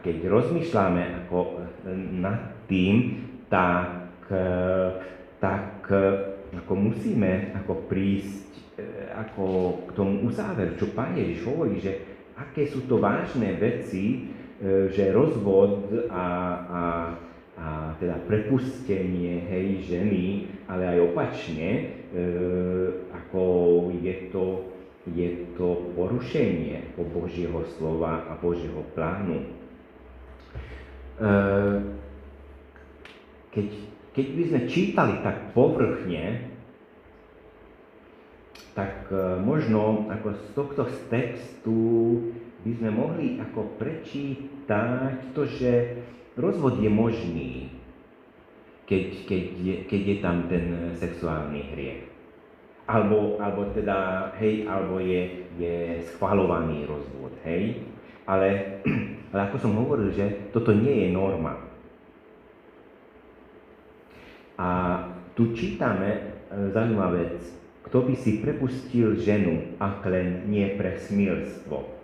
keď rozmýšľame ako nad tým, tak ako musíme ako prísť ako k tomu uzáveru, čo Pán Ježiš hovorí, že aké sú to vážne veci, že rozvod a teda prepustenie ženy, ale aj opačne, ako je to porušenie Božieho slova a Božieho plánu. Keď by sme čítali tak povrchne, tak možno ako z tohto textu by sme mohli ako prečítať to, že rozvod je možný, keď je tam ten sexuálny hriech. Alebo teda, alebo je schvaľovaný rozvod, Ale ako som hovoril, že toto nie je norma. A tu čítame zaujímavá vec. Kto by si prepustil ženu, ak len nie pre smilstvo?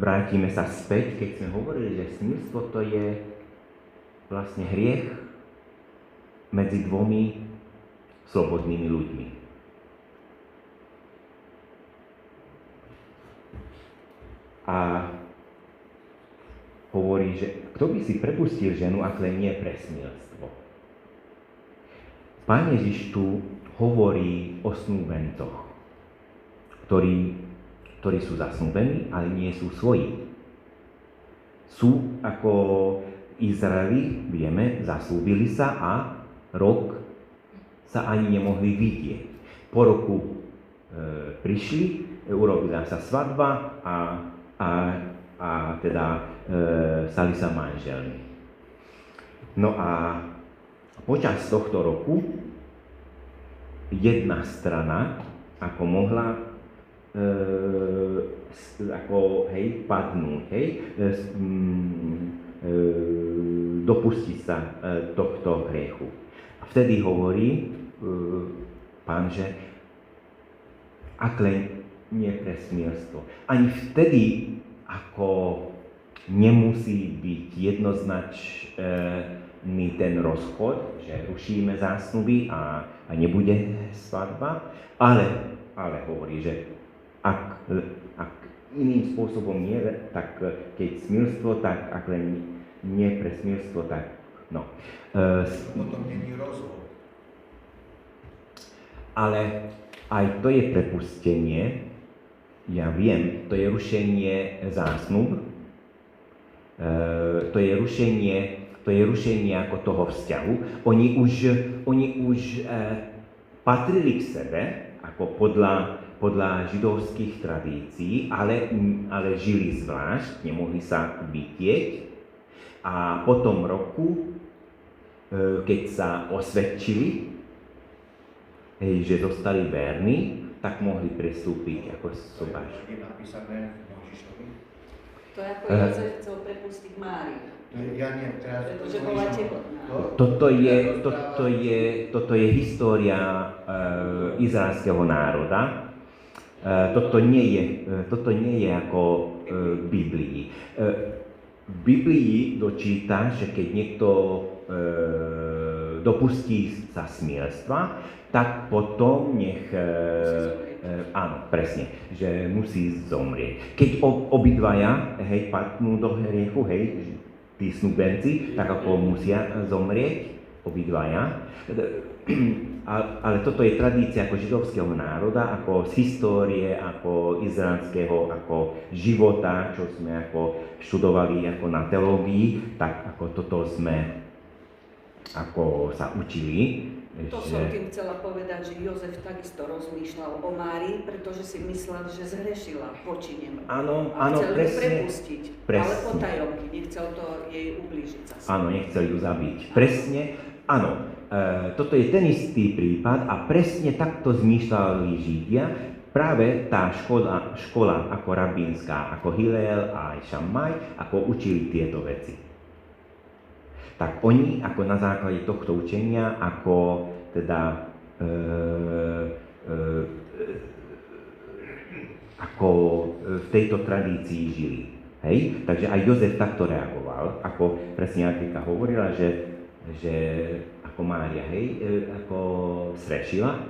Vrátime sa späť, keď sme hovorili, že smilstvo to je vlastne hriech medzi dvomi slobodnými ľuďmi. A hovorí, že kto by si prepustil ženu, ak len nie pre smilstvo. Pán Ježiš tu hovorí o snúbencoch, ktorí sú zasnúbení, ale nie sú svoji. Sú ako Izraeli, vieme, zaslúbili sa a rok sa ani nemohli vidieť. Po roku prišli, urobila sa svadba a teda stali sa manželmi. No a počas tohto roku jedna strana ako mohla padnúť, dopustiť sa tohto hriechu. A vtedy hovorí Pán, že ak len nie pre smilstvo. Ani vtedy ako nemusí byť jednoznačný ten rozchod, že rušíme zásnuby a nebude svadba, ale hovorí, že ak iným spôsobom nie, tak keď smilstvo, tak ak len nie pre smilstvo, tak no. Potom nie je rozvod. Ale aj to je prepustenie, ja viem, to je rušenie zásnub, to je rušenie ako toho vzťahu. Oni už patrili k sebe, ako podľa židovských tradícií, ale žili zvlášť, nemohli sa vidieť. A po tom roku, keď sa osvedčili, že zostali verní, tak mohli prestúpiť ako sobáš. Je napísané v Mojžišovi. To je ako Jozef chcel prepustiť Máriu. Ja nie, teraz... Pretože bola tehotná. Toto je história izraelského národa. Toto nie je ako v Biblii. V Biblii dočíta, že keď niekto dopustí sa smilstva, tak potom nech... áno, presne, že musí zomrieť. Keď obidvaja, padnú do hriechu, tí snúbenci, tak ako musia zomrieť, obidvaja. Ale toto je tradícia ako židovského národa, ako z histórie, ako izraelského, ako života, čo sme ako študovali ako na teológii, tak ako toto sme ako sa učili. To som tým chcela povedať, že Jozef takisto rozmýšľal o Márii, pretože si myslel, že zhrešila voči nemu. Áno, chcel ju presne. prepustiť, ale potajomky, nechcel to jej ublížiť zase. Áno, nechcel ju zabiť. Presne, áno. Toto je ten istý prípad a presne takto zmýšľali Židia. Práve tá škola ako rabínska, ako Hillel a aj Šammaj, ako učili tieto veci. Tak oni ako na základe tohto učenia, ako teda ako v tejto tradícii žili. Hej? Takže aj Jozef takto reagoval, ako presne Antika hovorila, že ako Mária, ako srešila,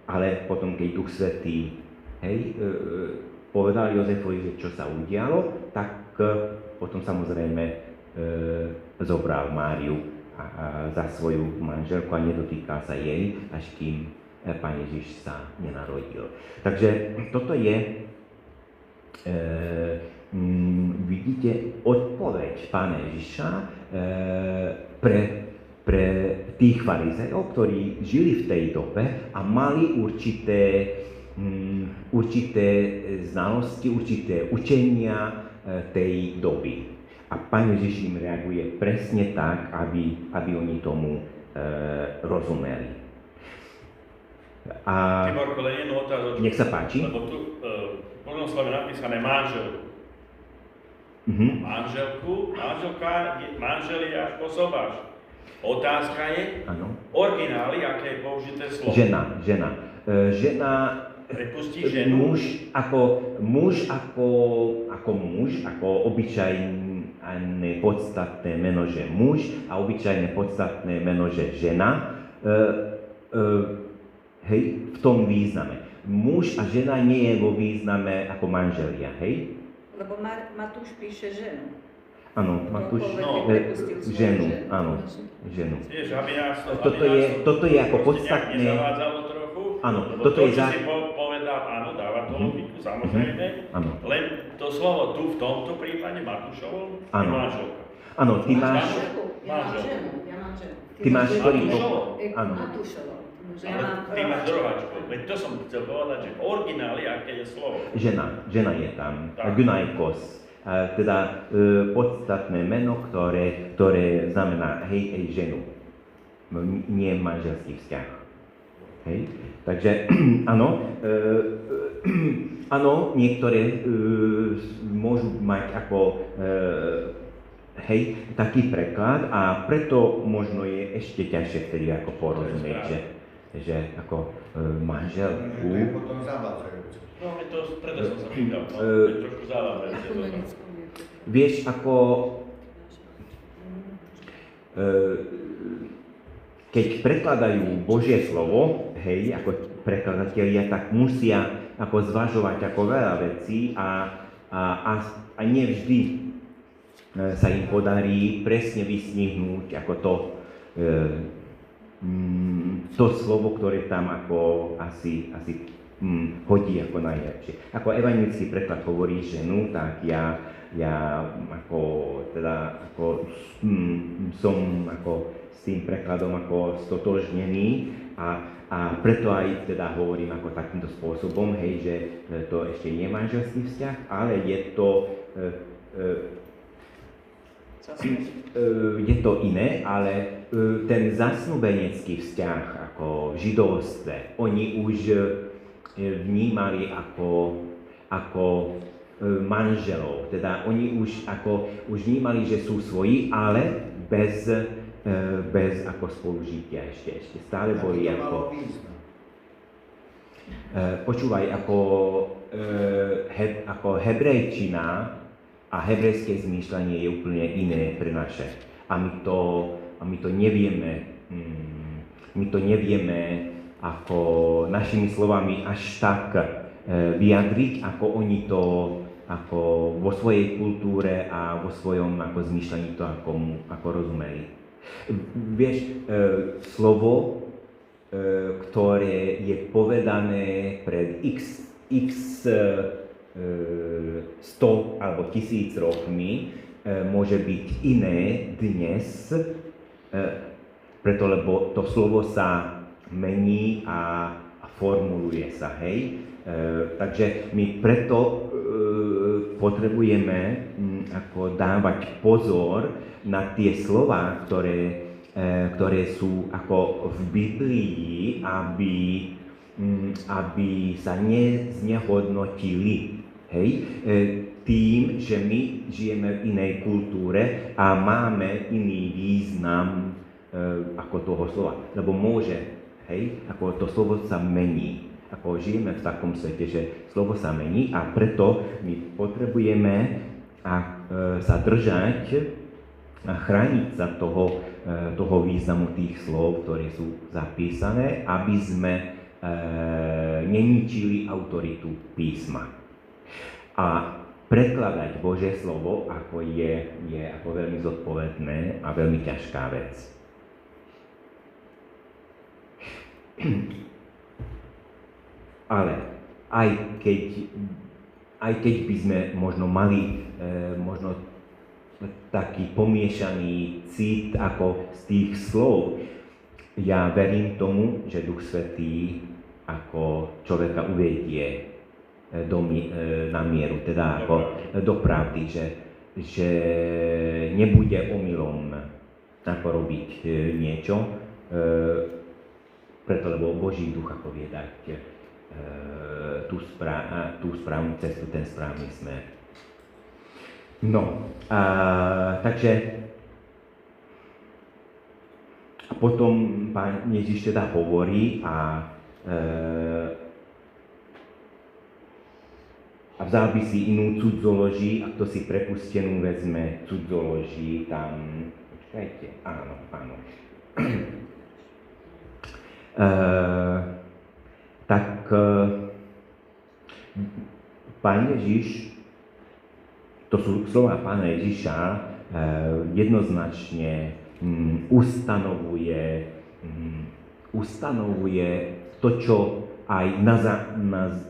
ale potom, keď Duch Svätý povedal Jozefovi, že čo sa udialo, tak potom samozrejme zobral Máriu za svoju manželku a nedotýkal sa jej, až kým Pán Ježiš sa nenarodil. Takže toto je, vidíte, odpoveď Pána Ježiša pre tých farizejov, ktorí žili v tej dobe a mali určité znalosti, určité učenia tej doby. A Pán Ježiš im reaguje presne tak, aby oni tomu rozumeli. A Tiborko, len jednu otázočku. Nech sa páči. Lebo tu v Božom slove napísané manželku. Manžel je až po sobáš. Otázka je, originály, aké je použité slovo. Žena. Žena prepustí ženu? Muž ako obyčajný podstatné meno, že muž a obyčajné podstatné meno, že žena. Hej, v tom význame. Muž a žena nie je vo význame ako manželia, hej? Lebo Matúš píše ženu. Áno, Matúš, ženu, áno, ženu. Vieš, aby nás to Toto je ako podstatné. Nezavádzalo trochu, áno, lebo toto to, je čo si povedal, áno, dáva to logiku, samozrejme, áno. len to slovo tu v tomto prípade Matúšovom je manželka. Áno, ty máš... Ja mám ženu. Ty máš ktorý... Áno. Matúšovo. Ty máš druháčku. Veď to som chcel povedať, že v origináli, aké je slovo. Žena je tam. Tak. Gynaikos. Teda podstatné meno, ktoré znamená hej, ženu. Nie manželský vzťah. Hej? Takže áno, niektoré môžu mať ako taký preklad a preto možno je ešte ťažšie vtedy ako porozumieť, že ako manželku. To je potom zavádzajúce. No, preto som sa pýtal, trošku zavádzajúce. Vieš, ako keď prekladajú Božie slovo, hej, ako prekladatelia, tak musia ako zvažovať ako veľa vecí a nevždy sa im podarí presne vysnihnúť ako to slovo, ktoré tam ako asi hodí ako najlepšie. Ako evanjelický preklad hovorí ženu, tak ja som s tým prekladom ako stotožnený a preto aj teda hovorím ako takýmto spôsobom, hej, že to ešte nie je manželský vzťah, ale je to iné, ale ten zasnúbenecký vzťah ako v židovstve, oni už vnímali ako manželov, teda oni už vnímali, že sú svoji, ale bez ako spolužitia ešte stále boli ako... Počúvaj, ako hebrejčina a hebrejské zmýšľanie je úplne iné pre naše. A my to nevieme ako našimi slovami až tak vyjadriť, ako oni to ako vo svojej kultúre a vo svojom ako zmýšľaní to ako rozumeli. Vieš, slovo, ktoré je povedané pred x 100 alebo 1000 rokmi, môže byť iné dnes, preto lebo to slovo sa mení a formuluje sa, hej. Takže my preto potrebujeme ako dávať pozor na tie slová, ktoré sú ako v Biblii, aby sa neznehodnotili, hej, tým, že my žijeme v inej kultúre a máme iný význam ako toho slova. Lebo môže, hej, ako to slovo sa mení. Ako žijeme v takom svete, že slovo sa mení a preto my potrebujeme sa držať a chrániť sa toho významu tých slov, ktoré sú zapísané, aby sme neničili autoritu písma. A prekladať Božie slovo ako je ako veľmi zodpovedné a veľmi ťažká vec. Ale aj keď by sme možno mali možno taký pomiešaný cit ako z tých slov, ja verím tomu, že Duch Svätý ako človeka uvedie na mieru, teda ako do pravdy, že nebude omylom ako robiť niečo, preto lebo Boží duch ako vie dať tú správnu cestu, ten správny smer. No, takže potom Pán Ježiš teda hovorí a a vzal by si inú cudzoloží, a kto si prepustenú vezme cudzoloží, tam, počkajte, áno. Pán Ježiš, to sú slova Pána Ježiša, jednoznačne ustanovuje to, čo aj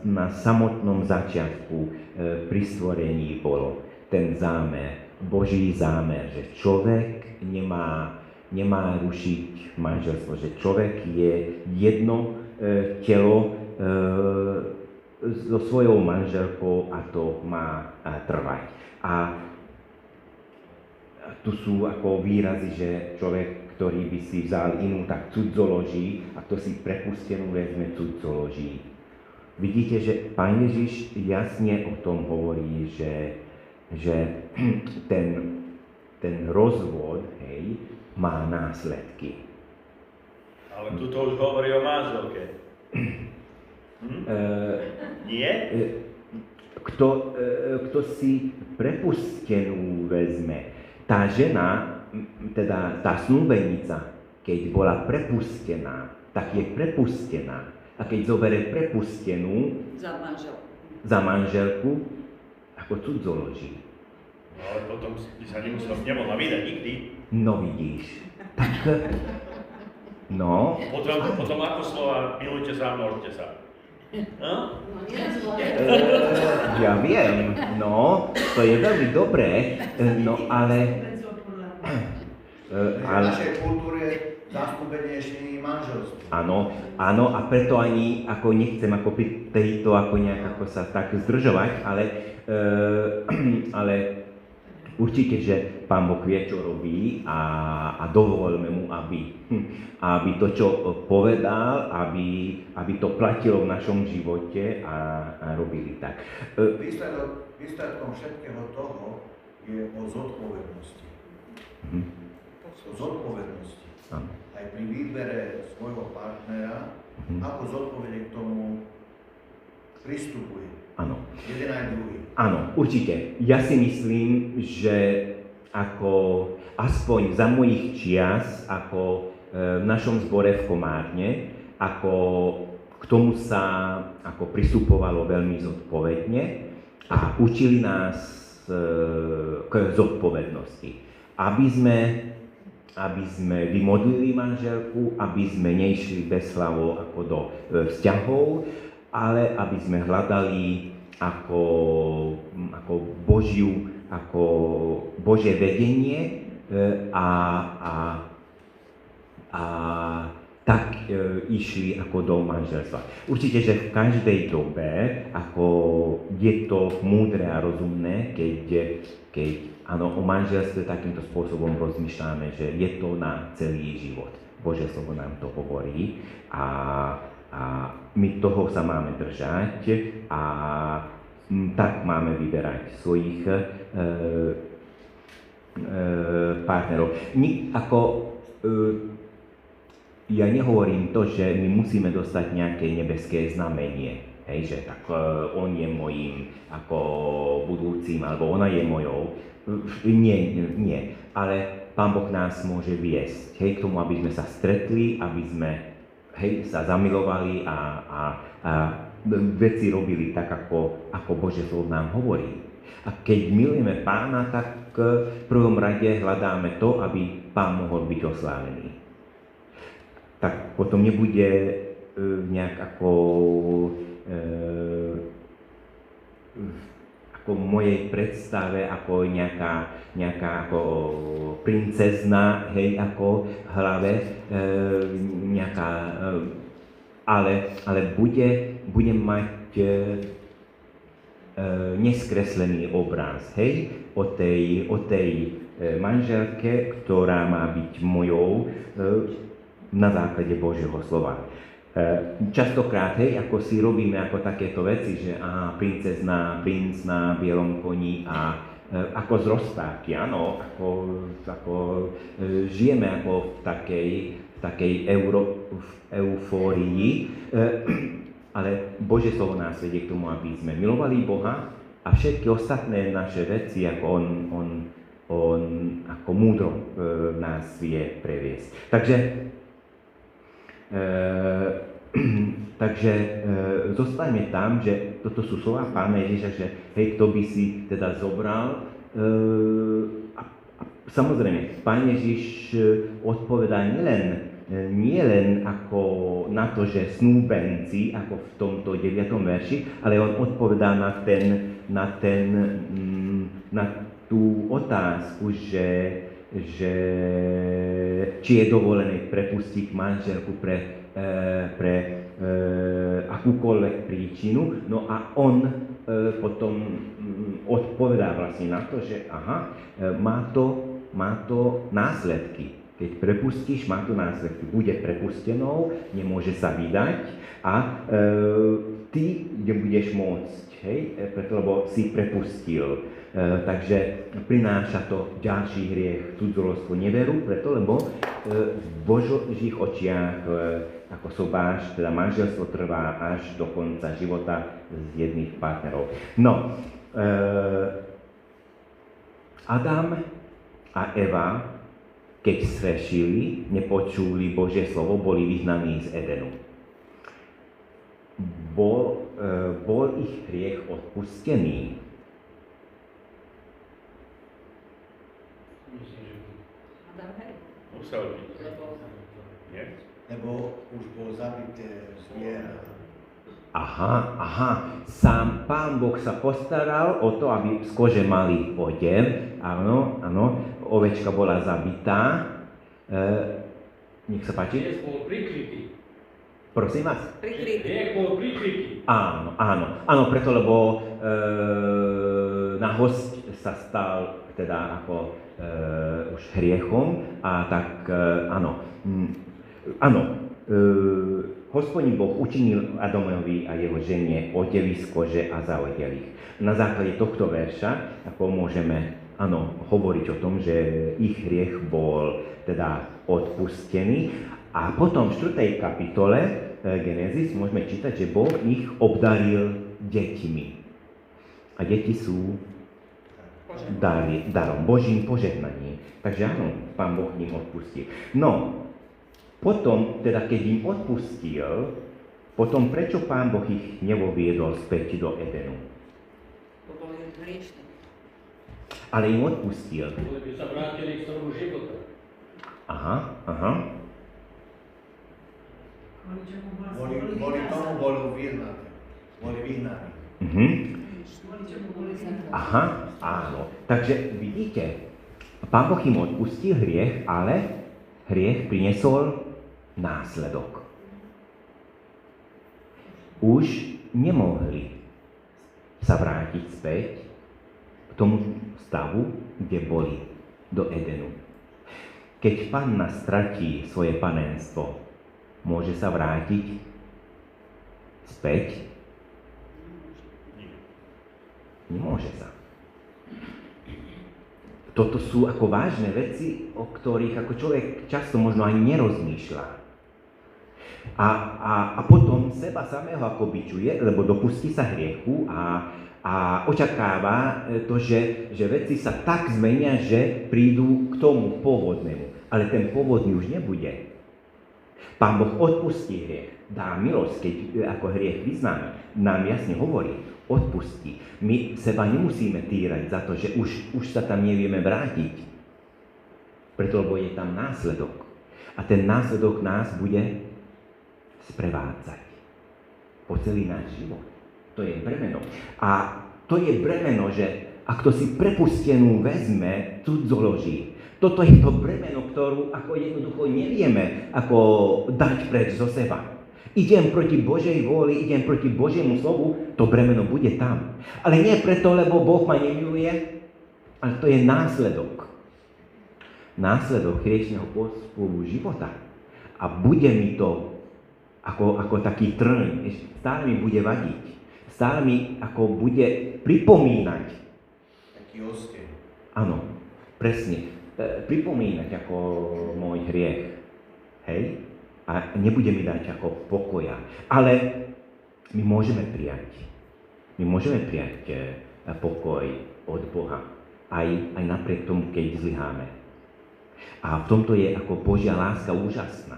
na samotnom začiatku pri stvorení bolo. Ten zámer, Boží zámer, že človek nemá rušiť manželstvo, že človek je jedno telo so svojou manželkou a to má trvať. A tu sú ako výrazy, že človek, ktorý by si vzal inú, tak cudzoloží, a kto si prepustenú vezme cudzoloží. Vidíte, že Pán Ježiš jasne o tom hovorí, že ten rozvod, hej, má následky. Ale tu to už hovorí o manželke. Nie? Kto si prepustenú vezme, tá žena, teda tá snúbenica, keď bola prepustená, tak je prepustená. A keď zoberie prepustenú za manželku, ako cudzoloží. No ale potom by sa nemohla vydať nikdy. No vidíš. Tak, no. Potom ako slova milujte sa a množte sa. No? Ja viem, no, to je veľmi dobré, no ale... V našej kultúre zasnúbenie ešte nie je manželstvo. Áno, a preto ani ako nechcem ako pri tejto ako nejak ako sa tak zdržovať, ale určite, že Pán Boh vie, čo robí a dovolme mu, aby to, čo povedal, aby to platilo v našom živote a robili tak. Výsledkom všetkého toho je o zodpovednosti. O zodpovednosti. Aj pri výbere svojho partnera, ako zodpovedne k tomu pristupuje. Áno. Jeden aj druhý. Áno, určite. Ja si myslím, že ako aspoň za mojich čias, ako v našom zbore v Komárne, ako k tomu sa ako pristupovalo veľmi zodpovedne a učili nás k zodpovednosti. Aby sme vymodlili manželku, aby sme nešli bezhlavo ako do vzťahov, ale aby sme hľadali ako Božie vedenie a tak išli ako do manželstva. Určite, že v každej dobe ako je to múdre a rozumné, keď áno, o manželstve takýmto spôsobom rozmýšľame, že je to na celý život. Božie slovo nám to hovorí a my toho sa máme držať a tak máme vyberať svojich partnerov. Ja nehovorím to, že my musíme dostať nejaké nebeské znamenie, hej, že tak on je mojím ako budúcim, alebo ona je mojou. Nie, ale Pán Boh nás môže viesť, hej, k tomu, aby sme sa stretli, aby sme sa zamilovali a veci robili tak, ako Božie slovo nám hovorí. A keď milujeme Pána, tak v prvom rade hľadáme to, aby Pán mohol byť oslávený. Tak potom nebude nejak ako v mojej predstave ako nejaká ako princezna, hej, ako hlave, ale budem mať neskreslený obraz, hej, o tej manželke, ktorá má byť mojou na základe Božieho slova. Častokrát, hej, ako si robíme ako takéto veci, že princezná, princ na bielom koni a ako z rozprávky, áno, ako žijeme ako v takej eufórii, ale Božie slovo nás vedie k tomu, aby sme milovali Boha A všetky ostatné naše veci, ako on ako múdro nás vie previesť. Takže zostaňme tam, že toto sú slova Pána Ježiša, že hej, kto by si teda zobral. A samozrejme, Pán Ježiš odpovedá nielen ako na to, že snúbenci, ako v tomto 9. verši, ale on odpovedá na tú otázku, že či je dovolené prepustiť manželku pre akúkoľvek príčinu. No a on potom odpovedá vlastne na to, že má to následky. Keď prepustíš, má to následky. Bude prepustenou, nemôže sa vydať a ty nebudeš môcť, hej, preto lebo si prepustil. Takže prináša to ďalší hriech, cudzoložstvo, neveru, preto lebo v Božích očiach ako sobáš, teda manželstvo trvá až do konca života z jedných partnerov. No, Adam a Eva, keď zhrešili, nepočuli Božie slovo, boli vyhnaní z Edenu. Bol ich hriech odpustený. Musel byť. Lebo už bol zabité zviera. Aha, sám Pán Boh sa postaral o to, aby z kože mali odev. Áno, ovečka bola zabitá. Nech sa páči. Hriech bol prikrytý. Prosím vás? Hriech bol prikrytý. Áno, preto lebo na hosť sa stal teda ako už hriechom a tak áno. Hospodin Boh učinil Adamovi a jeho žene odevy z kože a zaodel ich. Na základe tohto verša ako môžeme hovoriť o tom, že ich hriech bol teda odpustený. A potom v 4. kapitole Genesis môžeme čítať, že Boh ich obdaril deťmi. A deti sú darom, Božím požehnaním. Takže áno, Pán Boh im odpustil. No, potom, teda keď im odpustil, potom prečo Pán Boh ich nevoviedol späť do Edenu? To boli hriešni. Ale im odpustil. Lebo sa vrátili k stromu života. Kvôli tomu boli vyhnaní. Áno. Takže vidíte, Pán Boh im odpustil hriech, ale hriech priniesol následok. Už nemohli sa vrátiť späť k tomu stavu, kde boli, do Edenu. Keď panna stratí svoje panenstvo, môže sa vrátiť späť? Nemôže sa. Toto sú ako vážne veci, o ktorých ako človek často možno ani nerozmýšľa. A potom seba samého ako bičuje, lebo dopustí sa hriechu a očakáva to, že veci sa tak zmenia, že prídu k tomu pôvodnému. Ale ten pôvodný už nebude. Pán Boh odpustí hriech, dá milosť, keď ako hriech vyznáme. Nám jasne hovorí, odpustí. My seba nemusíme týrať za to, že už sa tam nevieme vrátiť. Preto, lebo je tam následok. A ten následok nás bude sprevádzať po celý náš život. To je bremeno. A to je bremeno, že ak to si prepustenú vezme, cudzoloží. Toto je to bremeno, ktorú ako jednoducho nevieme ako dať preč zo seba. Idem proti Božej vôli, idem proti Božiemu slovu, to bremeno bude tam. Ale nie preto, lebo Boh ma nemiluje, ale to je následok. Následok hriešneho spôsobu života. A bude mi to ako taký trň, stále mi bude vadiť. Stále mi ako bude pripomínať. Taký osteň. Áno, presne. Pripomínať ako môj hriech. Hej? A nebude mi dať ako pokoja. Ale my môžeme prijať pokoj od Boha. Aj napriek tomu, keď zlyháme. A v tomto je ako Božia láska úžasná.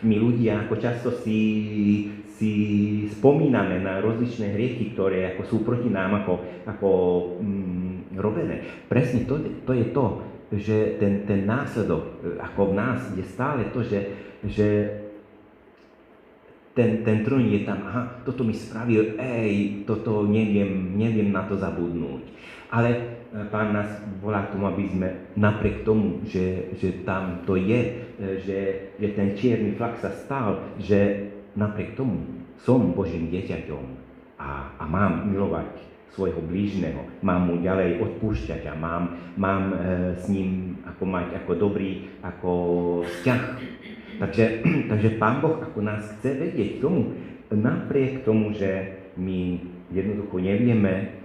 My ľudia ako často si spomíname na rozličné hriechy, ktoré ako sú proti nám ako robené. Presne to je to, že ten následok ako v nás je stále to, že ten trň je tam, aha, toto mi spravil, toto neviem na to zabudnúť. Ale Pán nás volá k tomu, aby sme napriek tomu, že tam to je, že ten čierny flak sa stal, že napriek tomu som Božím dieťaťom a mám milovať svojho blížneho, mám mu ďalej odpúšťať a mám s ním mať ako dobrý vzťah. Takže Pán Boh ako nás chce vedieť k tomu, napriek tomu, že my jednoducho nevieme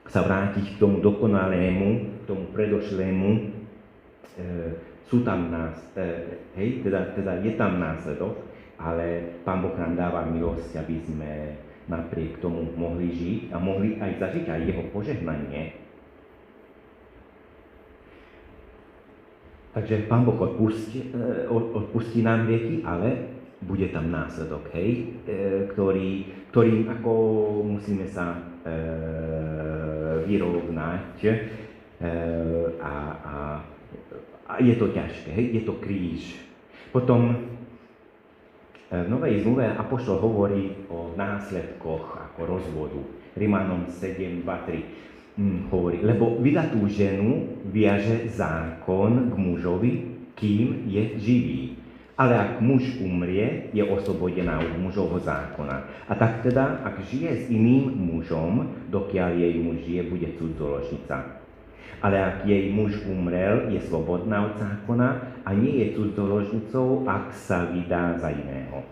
sa vrátiť k tomu dokonalému, k tomu predošlému, sú tam teda je tam následok, ale Pán Boh nám dáva milosť, aby sme napriek tomu mohli žiť a mohli aj zažiť aj jeho požehnanie. Takže Pán Boh odpustí nám hriechy, ale bude tam následok, ktorým ako musíme sa vyrovnať a je to ťažké, je to kríž. Potom v Novej zmluve apoštol hovorí o následkoch ako rozvodu. Rimánom 7:2-3 hovorí, lebo vydatú ženu viaže zákon k mužovi, kým je živý. Ale ak muž umrie, je oslobodená od mužovho zákona. A tak teda, ak žije s iným mužom, dokiaľ jej muž žije, bude cudzoložnica. Ale ak jej muž umrel, je slobodná od zákona a nie je cudzoložnicou, ak sa vydá za iného.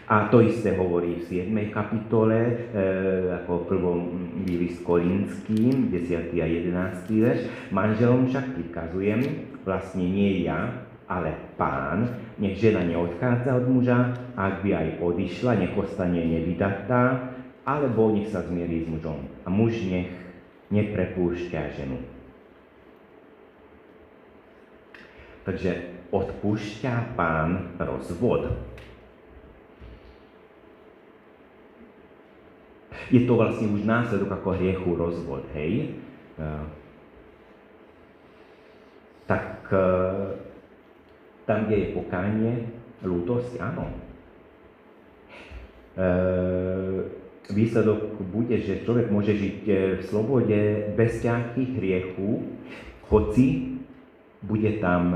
A to isté hovorí v 7. kapitole, ako v prvom list Korinským, 10. a 11. verš. Manželom však prikazujem, vlastne nie ja, ale Pán, nech žena neodchádza od muža, ak by aj odišla, nech ostane nevydatá, alebo nech sa zmierí s mužom. A muž nech neprepúšťa ženu. Takže odpúšťa Pán rozvod. Je to vlastne už následok ako hriechu rozvod, hej? Tam, kde je pokánie, ľútosť, áno. Výsledok bude, že človek môže žiť v slobode bez ťarchy hriechu, hoci bude tam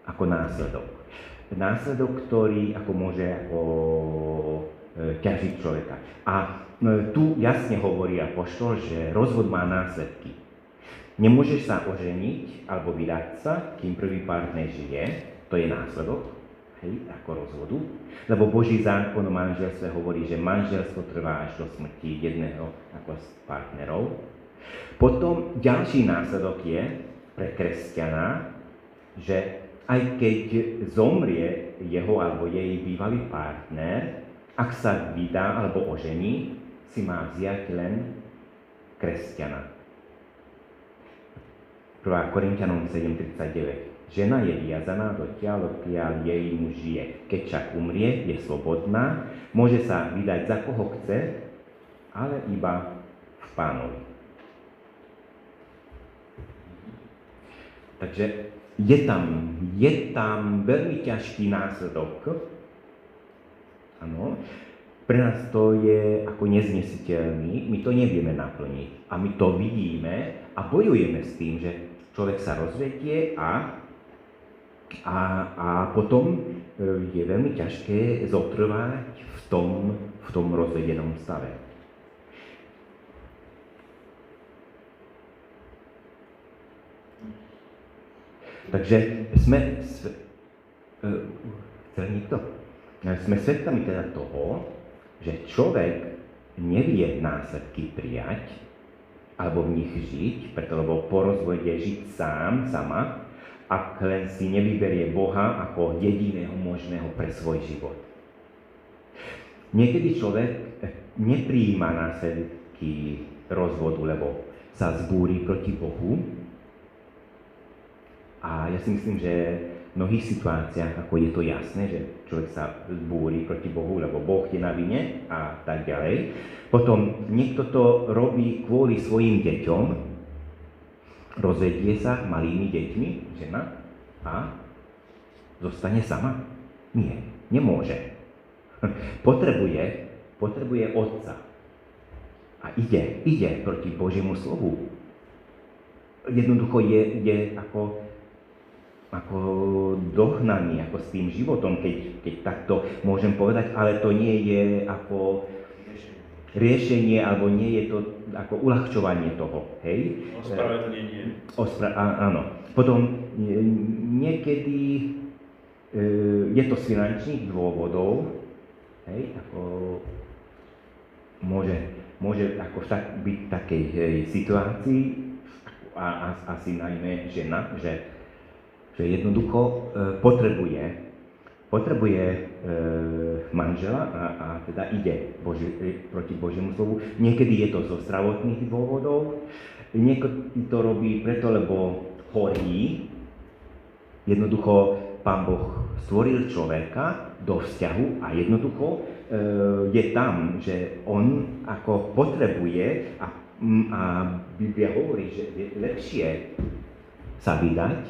ako následok. Následok, ktorý ako môže ťažiť človeka. A tu jasne hovorí apoštol, že rozvod má následky. Nemôžeš sa oženiť alebo vydať sa, kým prvý partner žije, to je následok, ako rozvodu, lebo Boží zákon o manželstve hovorí, že manželstvo trvá až do smrti jedného ako z partnerov. Potom ďalší následok je pre kresťana, že aj keď zomrie jeho alebo jej bývalý partner, ak sa vydá alebo ožení, si má vziať len kresťana. 1. Korinťanom 7:39. Žena je viazaná dotiaľ, odkiaľ jej muž žije. Keď však umrie, je slobodná, môže sa vydať za koho chce, ale iba v Pánovi. Takže je tam veľmi ťažký následok. Áno. Pre nás to je ako neznesiteľný, my to nevieme naplniť. A my to vidíme a bojujeme s tým, že človek sa rozvedie a potom je veľmi ťažké zotrvať v tom rozvedenom stave. Takže sme svedkami teda toho, že človek nevie následky prijať alebo v nich žiť, preto lebo po rozvode žiť sama, ak len si nevyberie Boha ako jediného možného pre svoj život. Niekedy človek neprijíma následky proti rozvodu, lebo sa zbúri proti Bohu. A ja si myslím, že v mnohých situáciách, ako je to jasné, že človek sa zbúri proti Bohu, lebo Boh je na vine a tak ďalej. Potom niekto to robí kvôli svojim deťom, rozvedie sa malými deťmi, žena, a zostane sama? Nie, nemôže. Potrebuje otca. A ide proti Božiemu slovu. Jednoducho je ako dohnaný, ako s tým životom, keď takto môžem povedať, ale to nie je ako riešenie, alebo nie je to ako uľahčovanie toho, hej? Ospravedlnenie. Áno. Potom niekedy je to z finančných dôvodov, hej, ako môže ako byť v takej situácii, a asi najmä žena, že jednoducho potrebuje manžela a teda ide proti Božiemu slovu. Niekedy je to zo zdravotných dôvodov, niekedy to robí preto, lebo horí. Jednoducho Pán Boh stvoril človeka do vzťahu a jednoducho je tam, že on ako potrebuje a Biblia hovorí, že je lepšie sa vydať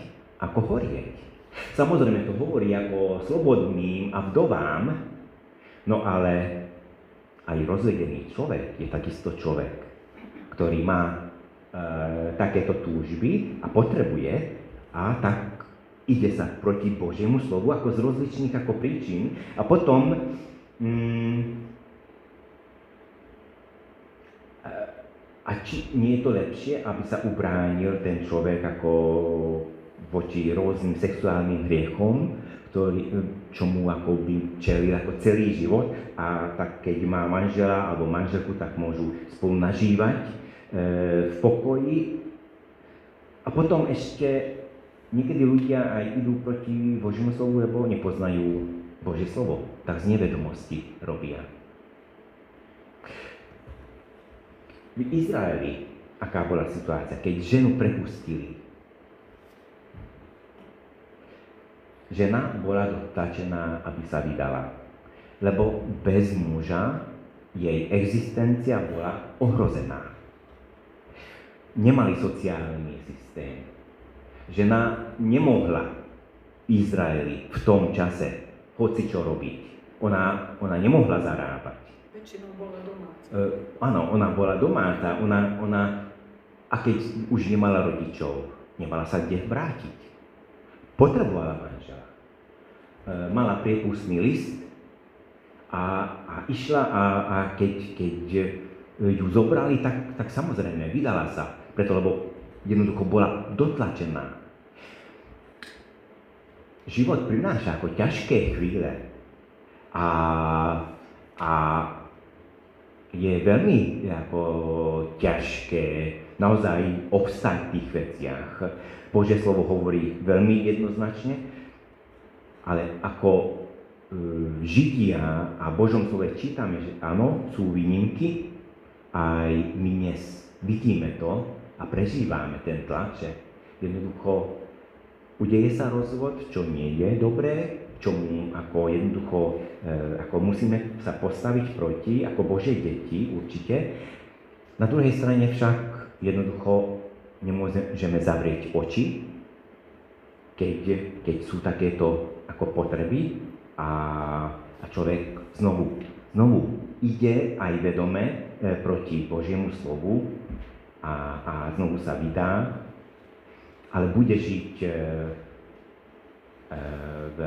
ako horieť. Samozrejme to hovorí ako slobodným a vdovám, no ale aj rozvedený človek je takisto človek, ktorý má takéto túžby a potrebuje a tak ide sa proti Božiemu slovu ako z rozličných ako príčin a potom a či nie je to lepšie, aby sa ubránil ten človek ako voči rôznym sexuálnym hriechom, čomu ako by čelil ako celý život a tak keď má manžela alebo manželku, tak môžu spolu nažívať v pokoji. A potom ešte niekedy ľudia aj idú proti Božiemu slovu, lebo nepoznajú Božie slovo. Tak z nevedomosti robia. V Izraeli, aká bola situácia, keď ženu prepustili. Žena bola dotlačená, aby sa vydala, lebo bez muža jej existencia bola ohrozená. Nemali sociálny systém. Žena nemohla v Izraeli v tom čase hocičo robiť. Ona nemohla zarábať. Väčšinou bola domáca. Áno, ona bola domáca. A keď už nemala rodičov, nemala sa kde vrátiť. Potrebovala manžela. Mala priepustný list a išla a keď ju zobrali, tak samozrejme vydala sa, preto lebo jednoducho bola dotlačená. Život prináša ako ťažké chvíle a je veľmi ako ťažké naozaj obstať v tých veciach. Božie slovo hovorí veľmi jednoznačne, ale ako Židia a v Božom slove čítame, že áno, sú výnimky, aj my dnes vidíme to a prežívame ten tlak, že jednoducho udeje sa rozvod, čo nie je dobré, čomu ako jednoducho ako musíme sa postaviť proti, ako Božie deti určite. Na druhej strane však jednoducho nemôžeme zavrieť oči, keď sú takéto ako potreby a človek znovu ide aj vedome proti Božiemu slovu a znovu sa vydá, ale bude žiť v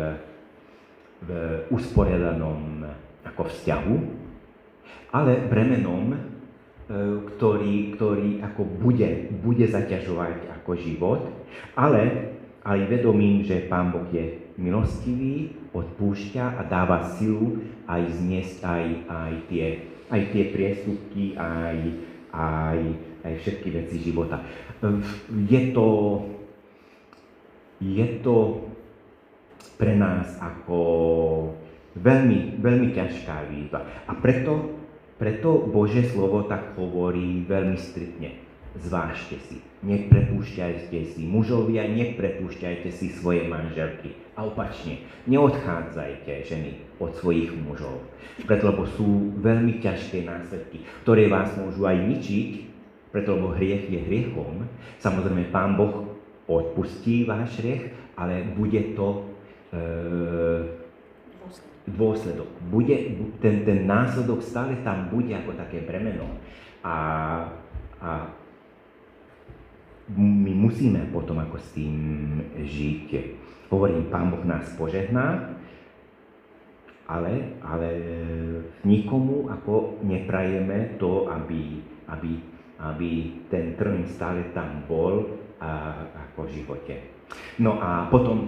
usporiadanom ako vzťahu, ale bremenom, ktorý ako bude zaťažovať ako život, ale aj vedomím, že Pán Boh je milostivý, odpúšťa a dáva silu aj zniesť aj tie priestupky, aj všetky veci života. Je to pre nás ako veľmi, veľmi ťažká výzva. A preto Preto Božie slovo tak hovorí veľmi striktne. Zvážte si, neprepúšťajte si mužovia, neprepúšťajte si svoje manželky. A opačne, neodchádzajte ženy od svojich mužov. Preto, lebo sú veľmi ťažké následky, ktoré vás môžu aj ničiť, preto, lebo hriech je hriechom. Samozrejme, Pán Boh odpustí váš hriech, ale bude to dôsledok. Ten následok stále tam bude ako také bremeno. A my musíme potom ako s tým žiť. Hovorím, Pán Boh nás požehná, ale nikomu ako neprajeme to, aby ten trň stále tam bol ako v živote. No a potom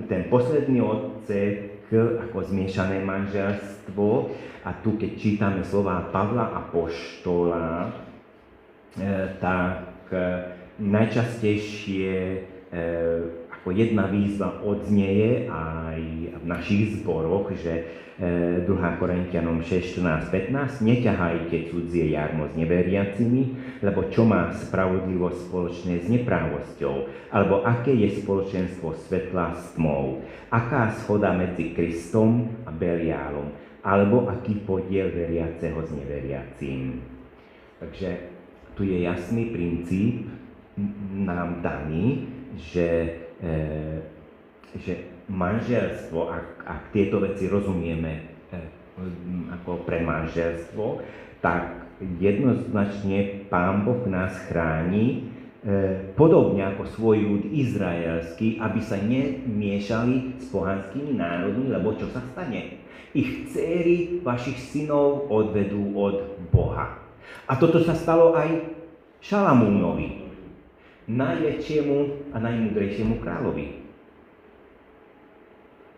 ten posledný odsek, ako zmiešané manželstvo, a tu keď čítame slova Pavla apoštola, tak najčastejšie ako jedna výzva odznieje aj v našich zboroch, že 2. Korintianom 6, 14, 15, neťahajte cudzie jarmo s neveriacimi, lebo čo má spravodlivosť spoločné s neprávosťou, alebo aké je spoločenstvo svetla s tmou, aká schoda medzi Kristom a Beliálom, alebo aký podiel veriaceho s neveriacím. Takže tu je jasný princíp nám daný, že manželstvo, ak tieto veci rozumieme ako pre manželstvo, tak jednoznačne Pán Boh nás chráni, podobne ako svoj ľud izraelský, aby sa nemiešali s pohanskými národmi, lebo čo sa stane? Ich dcéry vašich synov odvedú od Boha. A toto sa stalo aj Šalamúnovi, najväčšiemu a najmúdrejšiemu kráľovi.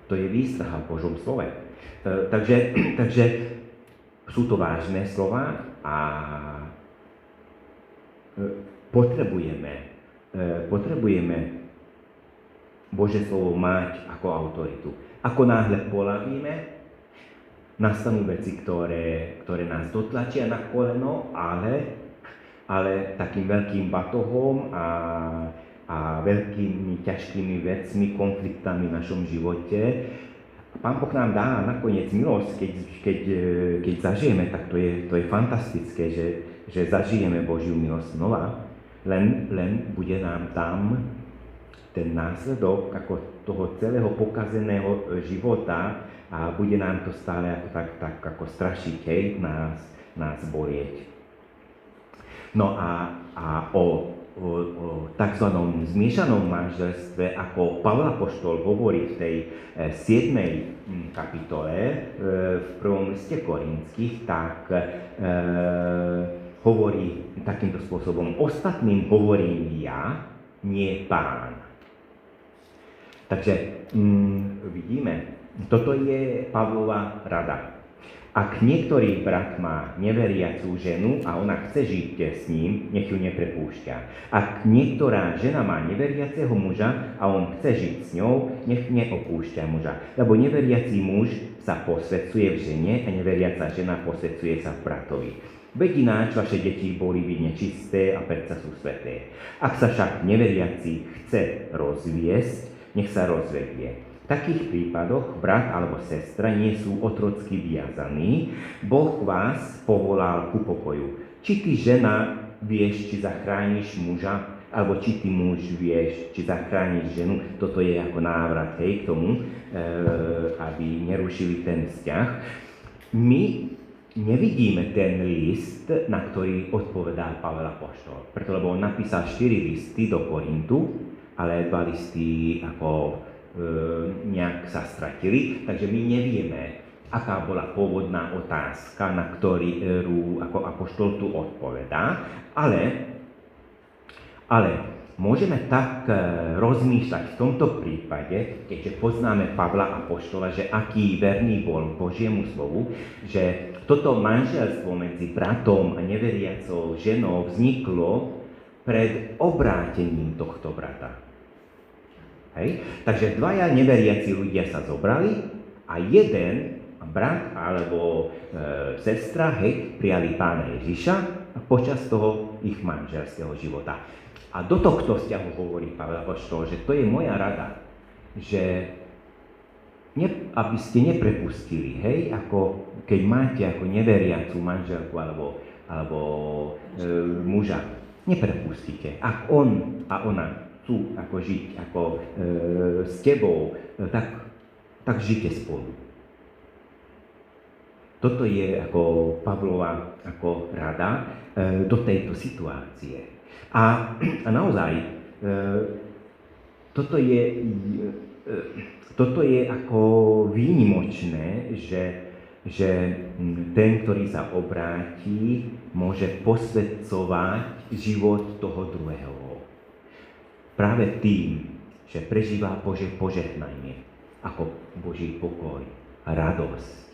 To je výstraha v Božom slove. Takže sú to vážne slova a potrebujeme Božie slovo mať ako autoritu. Ako náhle polavíme, nastanú veci, ktoré nás dotlačia na koleno, ale takým veľkým batohom a veľkými ťažkými vecmi, konfliktami v našom živote. Pán Boh nám dá nakoniec milosť, keď zažijeme, tak to je fantastické, že zažijeme Božiu milosť znova, len bude nám tam ten následok ako toho celého pokazeného života a bude nám to stále ako tak ako strašiť, nás bolieť. No a o takzvanom zmiešanom manželstve, ako Pavol apoštol hovorí v tej 7. kapitole v 1. liste Korinských, tak hovorí takýmto spôsobom: ostatným hovorím ja, nie Pán. Takže vidíme, toto je Pavlova rada. Ak niektorý brat má neveriacú ženu a ona chce žiť s ním, nech ju neprepúšťa. Ak niektorá žena má neveriaceho muža a on chce žiť s ňou, nech neopúšťa muža. Lebo neveriací muž sa posväcuje v žene a neveriaca žena posväcuje sa v bratovi. Veď ináč vaše deti boli by nečisté a predsa sú sväté. Ak sa však neveriaci chce rozviesť, nech sa rozvedie. V takých prípadoch brat alebo sestra nie sú otrocky viazaní. Boh vás povolal ku pokoju. Či ty žena vieš, či zachrániš muža, alebo či ty muž vieš, či zachrániš ženu. Toto je ako návrat k tomu, aby nerušili ten vzťah. My nevidíme ten list, na ktorý odpovedá Pavol apoštol. Preto, lebo on napísal 4 listy do Korintu, ale 2 listy ako nejak sa stratili, takže my nevieme, aká bola pôvodná otázka, na ktorú ako apoštol tu odpovedá, ale môžeme tak rozmýšľať v tomto prípade, keďže poznáme Pavla apoštola, že aký verný bol Božiemu slovu, že toto manželstvo medzi bratom a neveriacou ženou vzniklo pred obrátením tohto brata. Hej. Takže 2 neveriaci ľudia sa zobrali a jeden brat alebo sestra, hej, prijali Pána Ježiša počas toho ich manželského života. A do tohto vzťahu hovorí Pavel apoštol, že to je moja rada, že aby ste neprepustili, hej, ako keď máte ako neveriacu manželku alebo muža, neprepustíte. Ak on a ona chcú ako žiť ako s tebou, tak žite spolu. Toto je ako Pavlova ako rada do tejto situácie. A naozaj, toto je ako výnimočné, že ten, ktorý sa obráti, môže posväcovať život toho druhého. Práve tým, že prežíva Božie požehnanie, ako Boží pokoj, radosť.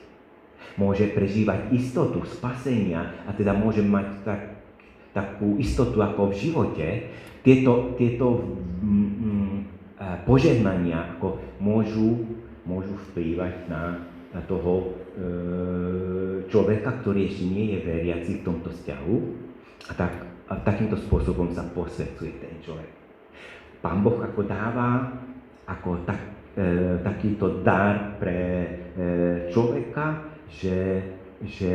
Môže prežívať istotu spasenia a teda môže mať takú istotu ako v živote. Tieto požehnania ako môžu vplývať na toho človeka, ktorý ešte nie je veriaci v tomto vzťahu a takýmto spôsobom sa posväcuje ten človek. Pán Boh ako dáva ako takýto dar pre človeka, že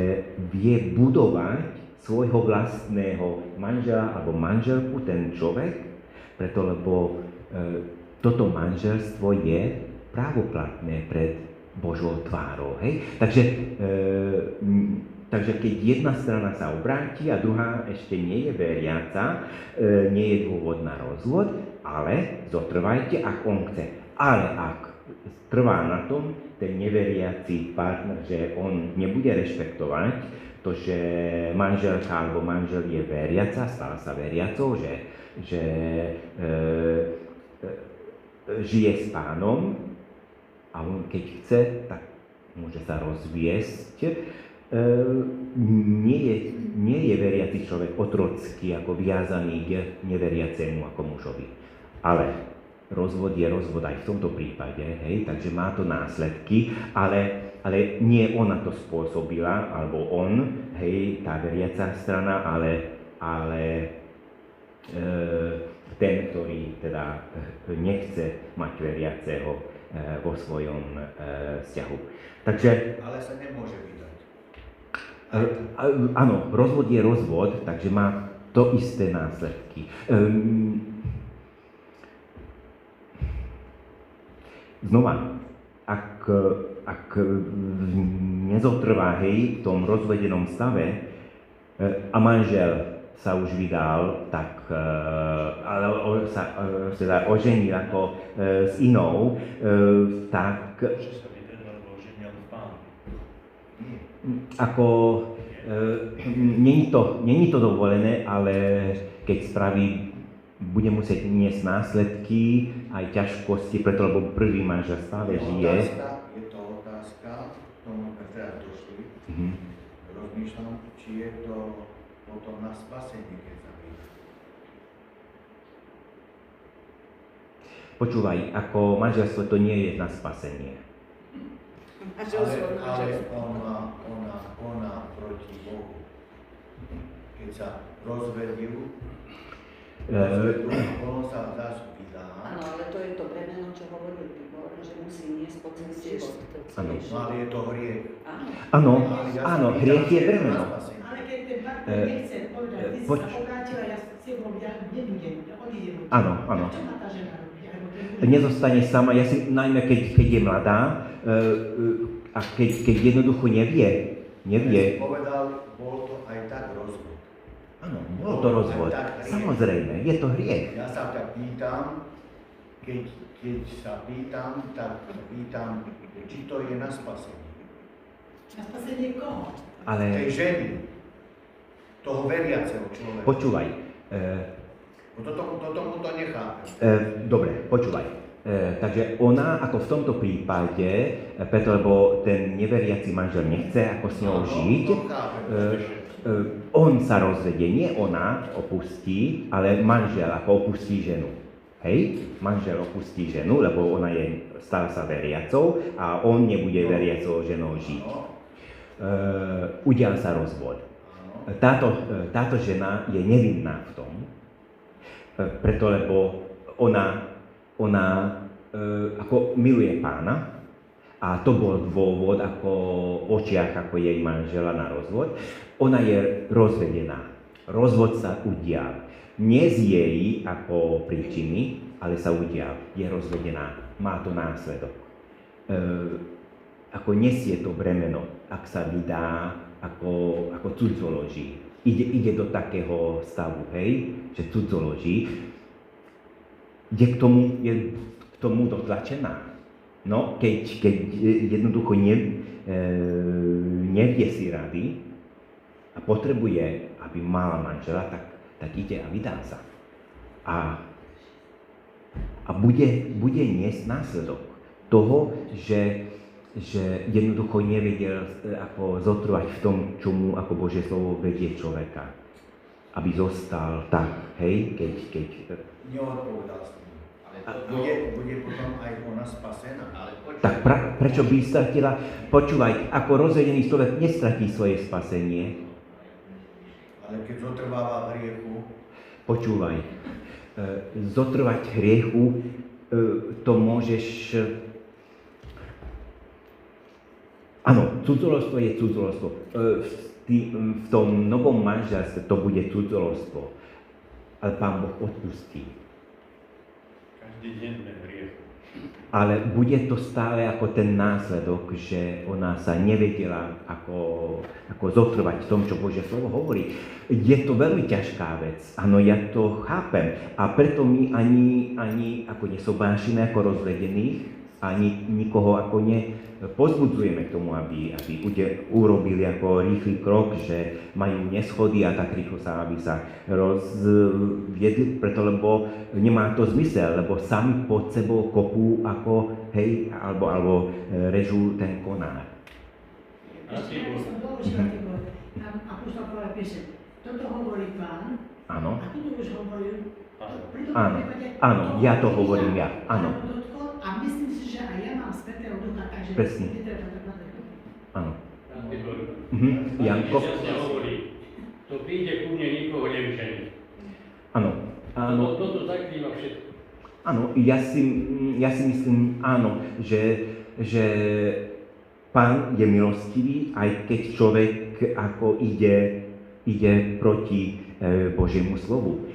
vie budovať svojho vlastného manžela alebo manželku, ten človek, preto lebo toto manželstvo je právoplatné pred Božou tvárou. Hej? Takže keď jedna strana sa obráti a druhá ešte nie je veriaca, nie je dôvod na rozvod, ale zotrvajte, ak on chce. Ale ak trvá na tom ten neveriaci partner, že on nebude rešpektovať to, že manželka alebo manžel je veriaca, stala sa veriacou, že žije s Pánom a on keď chce, tak môže sa rozviesť. Nie je veriaci človek otrocký, ako viazaný k neveriacemu ako mužovi. Ale rozvod je rozvod aj v tomto prípade, hej, takže má to následky, ale nie ona to spôsobila, alebo on, hej, tá veriaca strana, ale ten, ktorý teda nechce mať veriaceho vo svojom vzťahu. Takže ale sa nemôže vydať. Áno, rozvod je rozvod, takže má to isté následky. Znova, ak nezotrvá, hej, v tom rozvedenom stave a manžel sa už vydal, tak ale sa teda oženil ako s inou, tak ako není to dovolené, ale keď spraví, bude musieť niesť následky, aj ťažkosti, preto lebo prvý manžel stále žije. Je to otázka, k tomu sme teraz došli. Rozmýšľam, či je to potom na spasenie, keď sa vydá. Počúvaj, ako manželstvo to nie je na spasenie. Ale ona proti Bohu. Keď sa rozvedú, ono sa zase vydá. Áno, ale to je to bremeno, čo hovoril Tibor, že musí niesť po ceste život. Áno. Ale je to hriech. Áno, hriech je bremeno. Ale keď ten partner nechce povedať, ty si sa obrátila, ja s tebou nebudem, odídem. Áno. Čo má tá žena robiť? Nezostane sama, najmä keď je mladá a keď jednoducho nevie. Povedal, bol to aj tak rozvod. Áno, bol to rozvod. Samozrejme, je to hriech. Ja sa ťa pýtam, keď sa pýtam, tak pýtam, či to je na spasenie. Na spasenie koho? Tej ženy, toho veriaceho človeka. Počúvaj. Toto mu to nechápe. Dobre, počúvaj. Takže ona, ako v tomto prípade, preto lebo ten neveriaci manžel nechce ako s ňou žiť, on sa rozvedie, nie ona opustí, ale manžel ako opustí ženu. Hej, manžel opustí ženu, lebo ona stala sa veriacou a on nebude veriacou ženou žiť. Udial sa rozvod. Táto žena je nevinná v tom, preto lebo ona ako miluje pána a to bol dôvod ako v očiach ako jej manžela na rozvod. Ona je rozvedená. Rozvod sa udial. Nie z jej ako príčiny, ale sa udial. Je rozvedená. Má to následok. Ako nesie to bremeno, ak sa vydá ako cudzoloží. Ide do takého stavu, hej, že cudzoloží. Je k tomu dotlačená. No, keď jednoducho nevie si rady a potrebuje, aby mala manžela, tak ide a vydá sa. A bude niesť následok toho, že jednoducho nevedel ako zotrvať v tom, čomu ako Božie slovo vedie človeka. Aby zostal tak, hej, keď Neodpovedal som. Bude potom aj ona spasená. Tak prečo by stratila? Počúvaj, ako rozvedený človek nestratí svoje spasenie. Ale keď zotrváva v hriechu. Počúvaj, zotrvať hriechu, to môžeš... Áno, cudzoložstvo je cudzoložstvo. V tom novom manželstve to bude cudzoložstvo. Ale Pán Boh odpustí. Každý deň sme v hriechu. Ale bude to stále ako ten následok, že ona sa nevedela ako zotrvať v tom, čo Božie slovo hovorí. Je to veľmi ťažká vec. Áno, ja to chápem. A preto my ani ako nesobášime ako rozvedených, ani nikoho ako nepozbudzujeme k tomu, aby urobili ako rýchly krok, že majú neschody a tak rýchlo aby sa rozviedli, preto lebo nemá to zmysel, lebo sami pod sebou kopú ako, hej, alebo režú ten konár. Ešte ja by som dôležitá, tam apoštol Pavel píše, toto hovorí Pán, Áno. a tu už hovoril, Áno, ja to hovorím ja, áno. A myslím si, že aj ja mám svätého ducha, takže Presne. Áno. Janko? Jasne hovorí, to príde ku mne nikoho nevyšení. Áno. Toto zakrýva všetko. Áno, ja si myslím, áno, že Pán je milostivý, aj keď človek ako ide proti Božiemu slovu.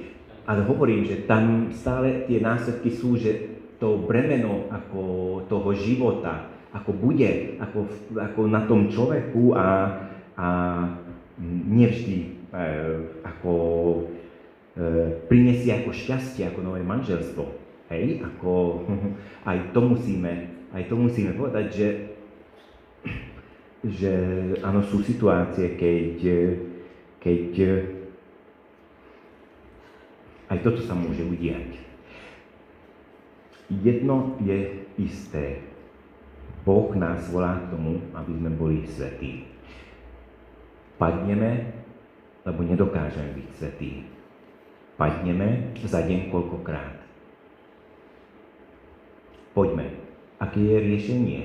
Ale hovorím, že tam stále tie následky sú, že to bremeno ako toho života, ako bude, ako na tom človeku a nevždy ako prinesie ako šťastie, ako nové manželstvo. Hej, ako aj to musíme povedať, že áno, sú situácie, keď aj toto sa môže udiať. Jedno je isté. Boh nás volá k tomu, aby sme boli svätí. Padneme, lebo nedokážeme byť svätí. Padneme za deň koľkokrát. Poďme. Aké je riešenie?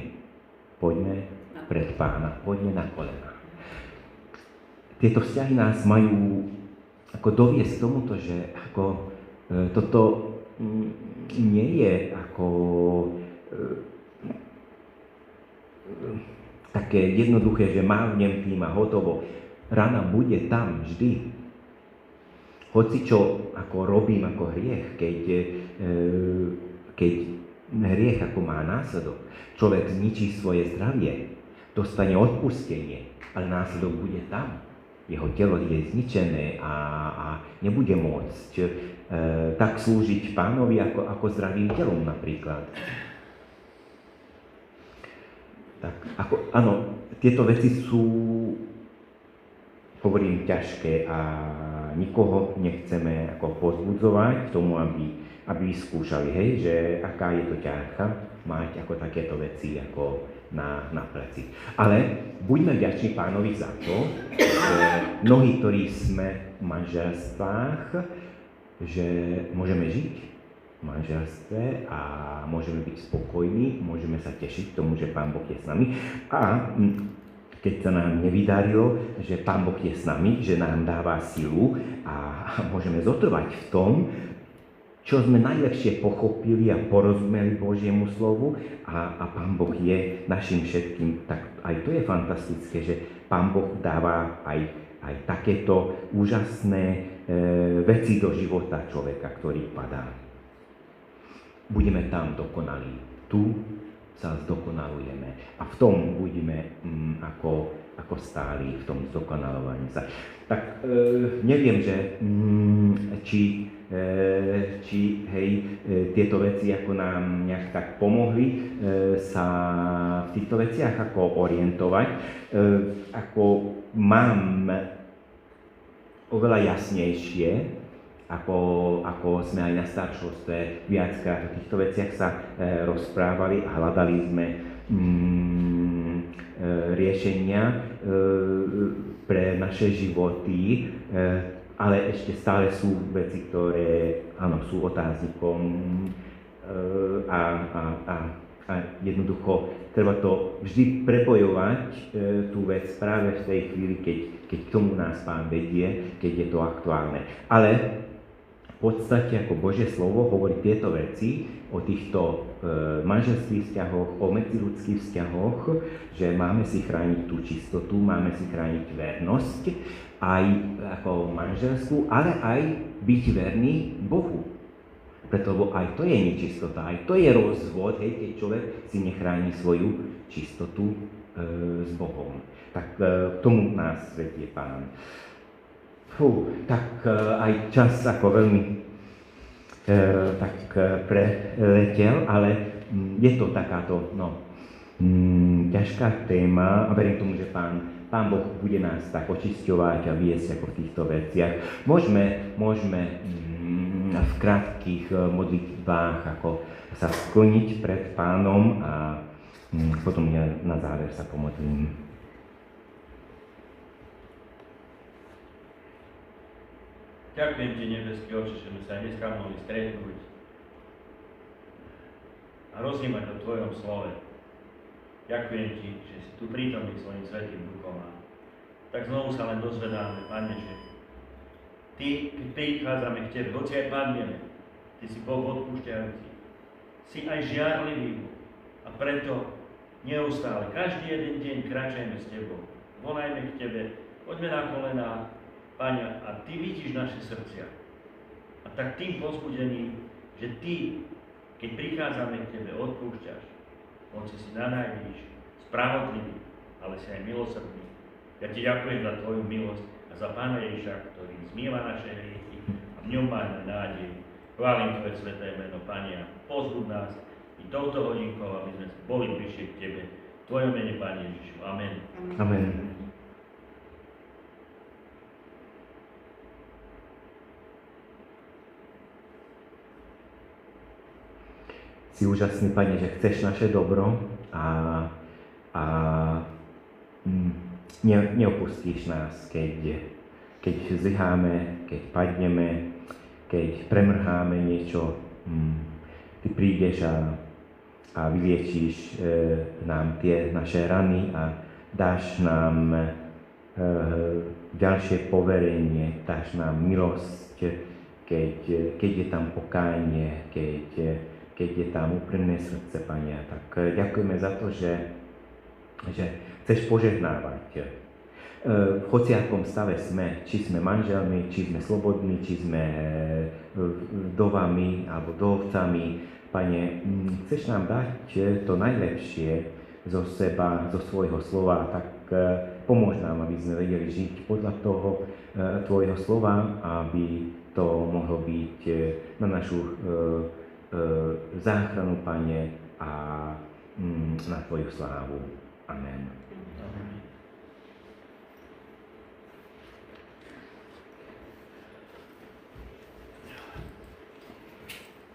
Poďme pred Pána. Poďme na kolena. Tieto vzťahy nás majú ako doviesť k tomuto, že ako toto nie je ako také jednoduché, že mávnem tým a hotovo. Rana bude tam vždy. Hoci čo ako robím ako hriech, keď hriech ako má následok, človek zničí svoje zdravie, dostane odpustenie, ale následok bude tam. Jeho telo je zničené a nebude môcť tak slúžiť Pánovi ako zdravým telom napríklad. Tak, áno, tieto veci sú, hovorím, ťažké a nikoho nechceme ako pozbudzovať k tomu, aby skúšali, hej, že aká je to ťažká mať ako takéto veci ako na pleci. Ale buďme vďační Pánovi za to, že mnohí, ktorí sme v manželstvách, že môžeme žiť. manželstve a môžeme byť spokojní, môžeme sa tešiť tomu, že Pán Boh je s nami. A keď sa nám nevydarilo, že Pán Boh je s nami, že nám dáva silu a môžeme zotrvať v tom, čo sme najlepšie pochopili a porozumeli Božiemu slovu a Pán Boh je našim všetkým, tak aj to je fantastické, že Pán Boh dáva aj takéto úžasné veci do života človeka, ktorý padá. Budeme tam dokonalí. Tu sa zdokonalujeme a v tom budeme ako stáli v tom zdokonalovaní sa. Tak neviem, že či tieto veci ako nám nejak tak pomohli sa v týchto veciach ako orientovať. Ako mám oveľa jasnejšie, ako sme aj na staršovstve viackrát o týchto veciach sa rozprávali a hľadali sme riešenia pre naše životy, ale ešte stále sú veci, ktoré sú otáznikom a jednoducho treba to vždy prepojovať tú vec práve v tej chvíli, keď k tomu nás Pán vedie, keď je to aktuálne. Ale v podstate ako Božie slovo hovorí tieto veci o týchto manželských vzťahoch, o medziľudských vzťahoch, že máme si chrániť tú čistotu, máme si chrániť vernosť, aj ako manželskú, ale aj byť verný Bohu. Preto aj to je nečistota, aj to je rozvod, keď človek si nechráni svoju čistotu s Bohom. Tak k tomu nás vedie Pán. Tak aj čas ako veľmi tak preletel, ale je to takáto ťažká téma a verím tomu, že Pán Boh bude nás tak očisťovať a viesť ako v týchto veciach. Môžeme v krátkých modlitbách ako sa skloniť pred Pánom a potom ja na záver sa pomodlím. Ďakujem Ti, nebeský Otče, že sme sa dneska mohli stretnúť a rozímať o Tvojom slove. Ďakujem Ti, že si tu prítomný svojim svätým duchom. Tak znovu sa len dozvedáme, Pane, že Ty, keď prichádzame k Tebe, hoci aj padneme, Ty si Boh odpúšťajúci, si aj žiarlivý a preto neustále, každý jeden deň kráčajme s Tebou, volajme k Tebe, poďme na kolená, Pane, a Ty vidíš naše srdcia. A tak tým povzbudením, že Ty, keď prichádzame k Tebe, odpúšťaš, hoci si nanajvíš, spravodlivý, ale si aj milosrdný. Ja Ti ďakujem za Tvoju milosť a za Pána Ježiša, ktorý zmýva naše hriechy a v ňom máme nádej. Chválim Tvoje sväté meno, Pane, a pozbud nás i touto hodinkou, aby sme boli bližšie k Tebe. V Tvojom mene, Pane Ježišu. Amen. Amen. Si úžasný, Pane, že chceš naše dobro a neopustíš nás, keď zlyháme, keď padneme, keď premrháme niečo. Ty prídeš a vyliečíš nám tie naše rany a dáš nám ďalšie poverenie, dáš nám milosť, keď je tam pokánie, keď je tam úprimné srdce, Pane. Tak ďakujeme za to, že chceš požehnávať. V hociakom stave sme, či sme manželmi, či sme slobodní, či sme vdovami alebo dovcami. Pane, chceš nám dať to najlepšie zo seba, zo svojho slova, tak pomôž nám, aby sme vedeli žiť podľa toho tvojho slova, aby to mohlo byť na našu záchranu, Pane, a na Tvoju slávu. Amen.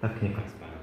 Tak nech vás Pán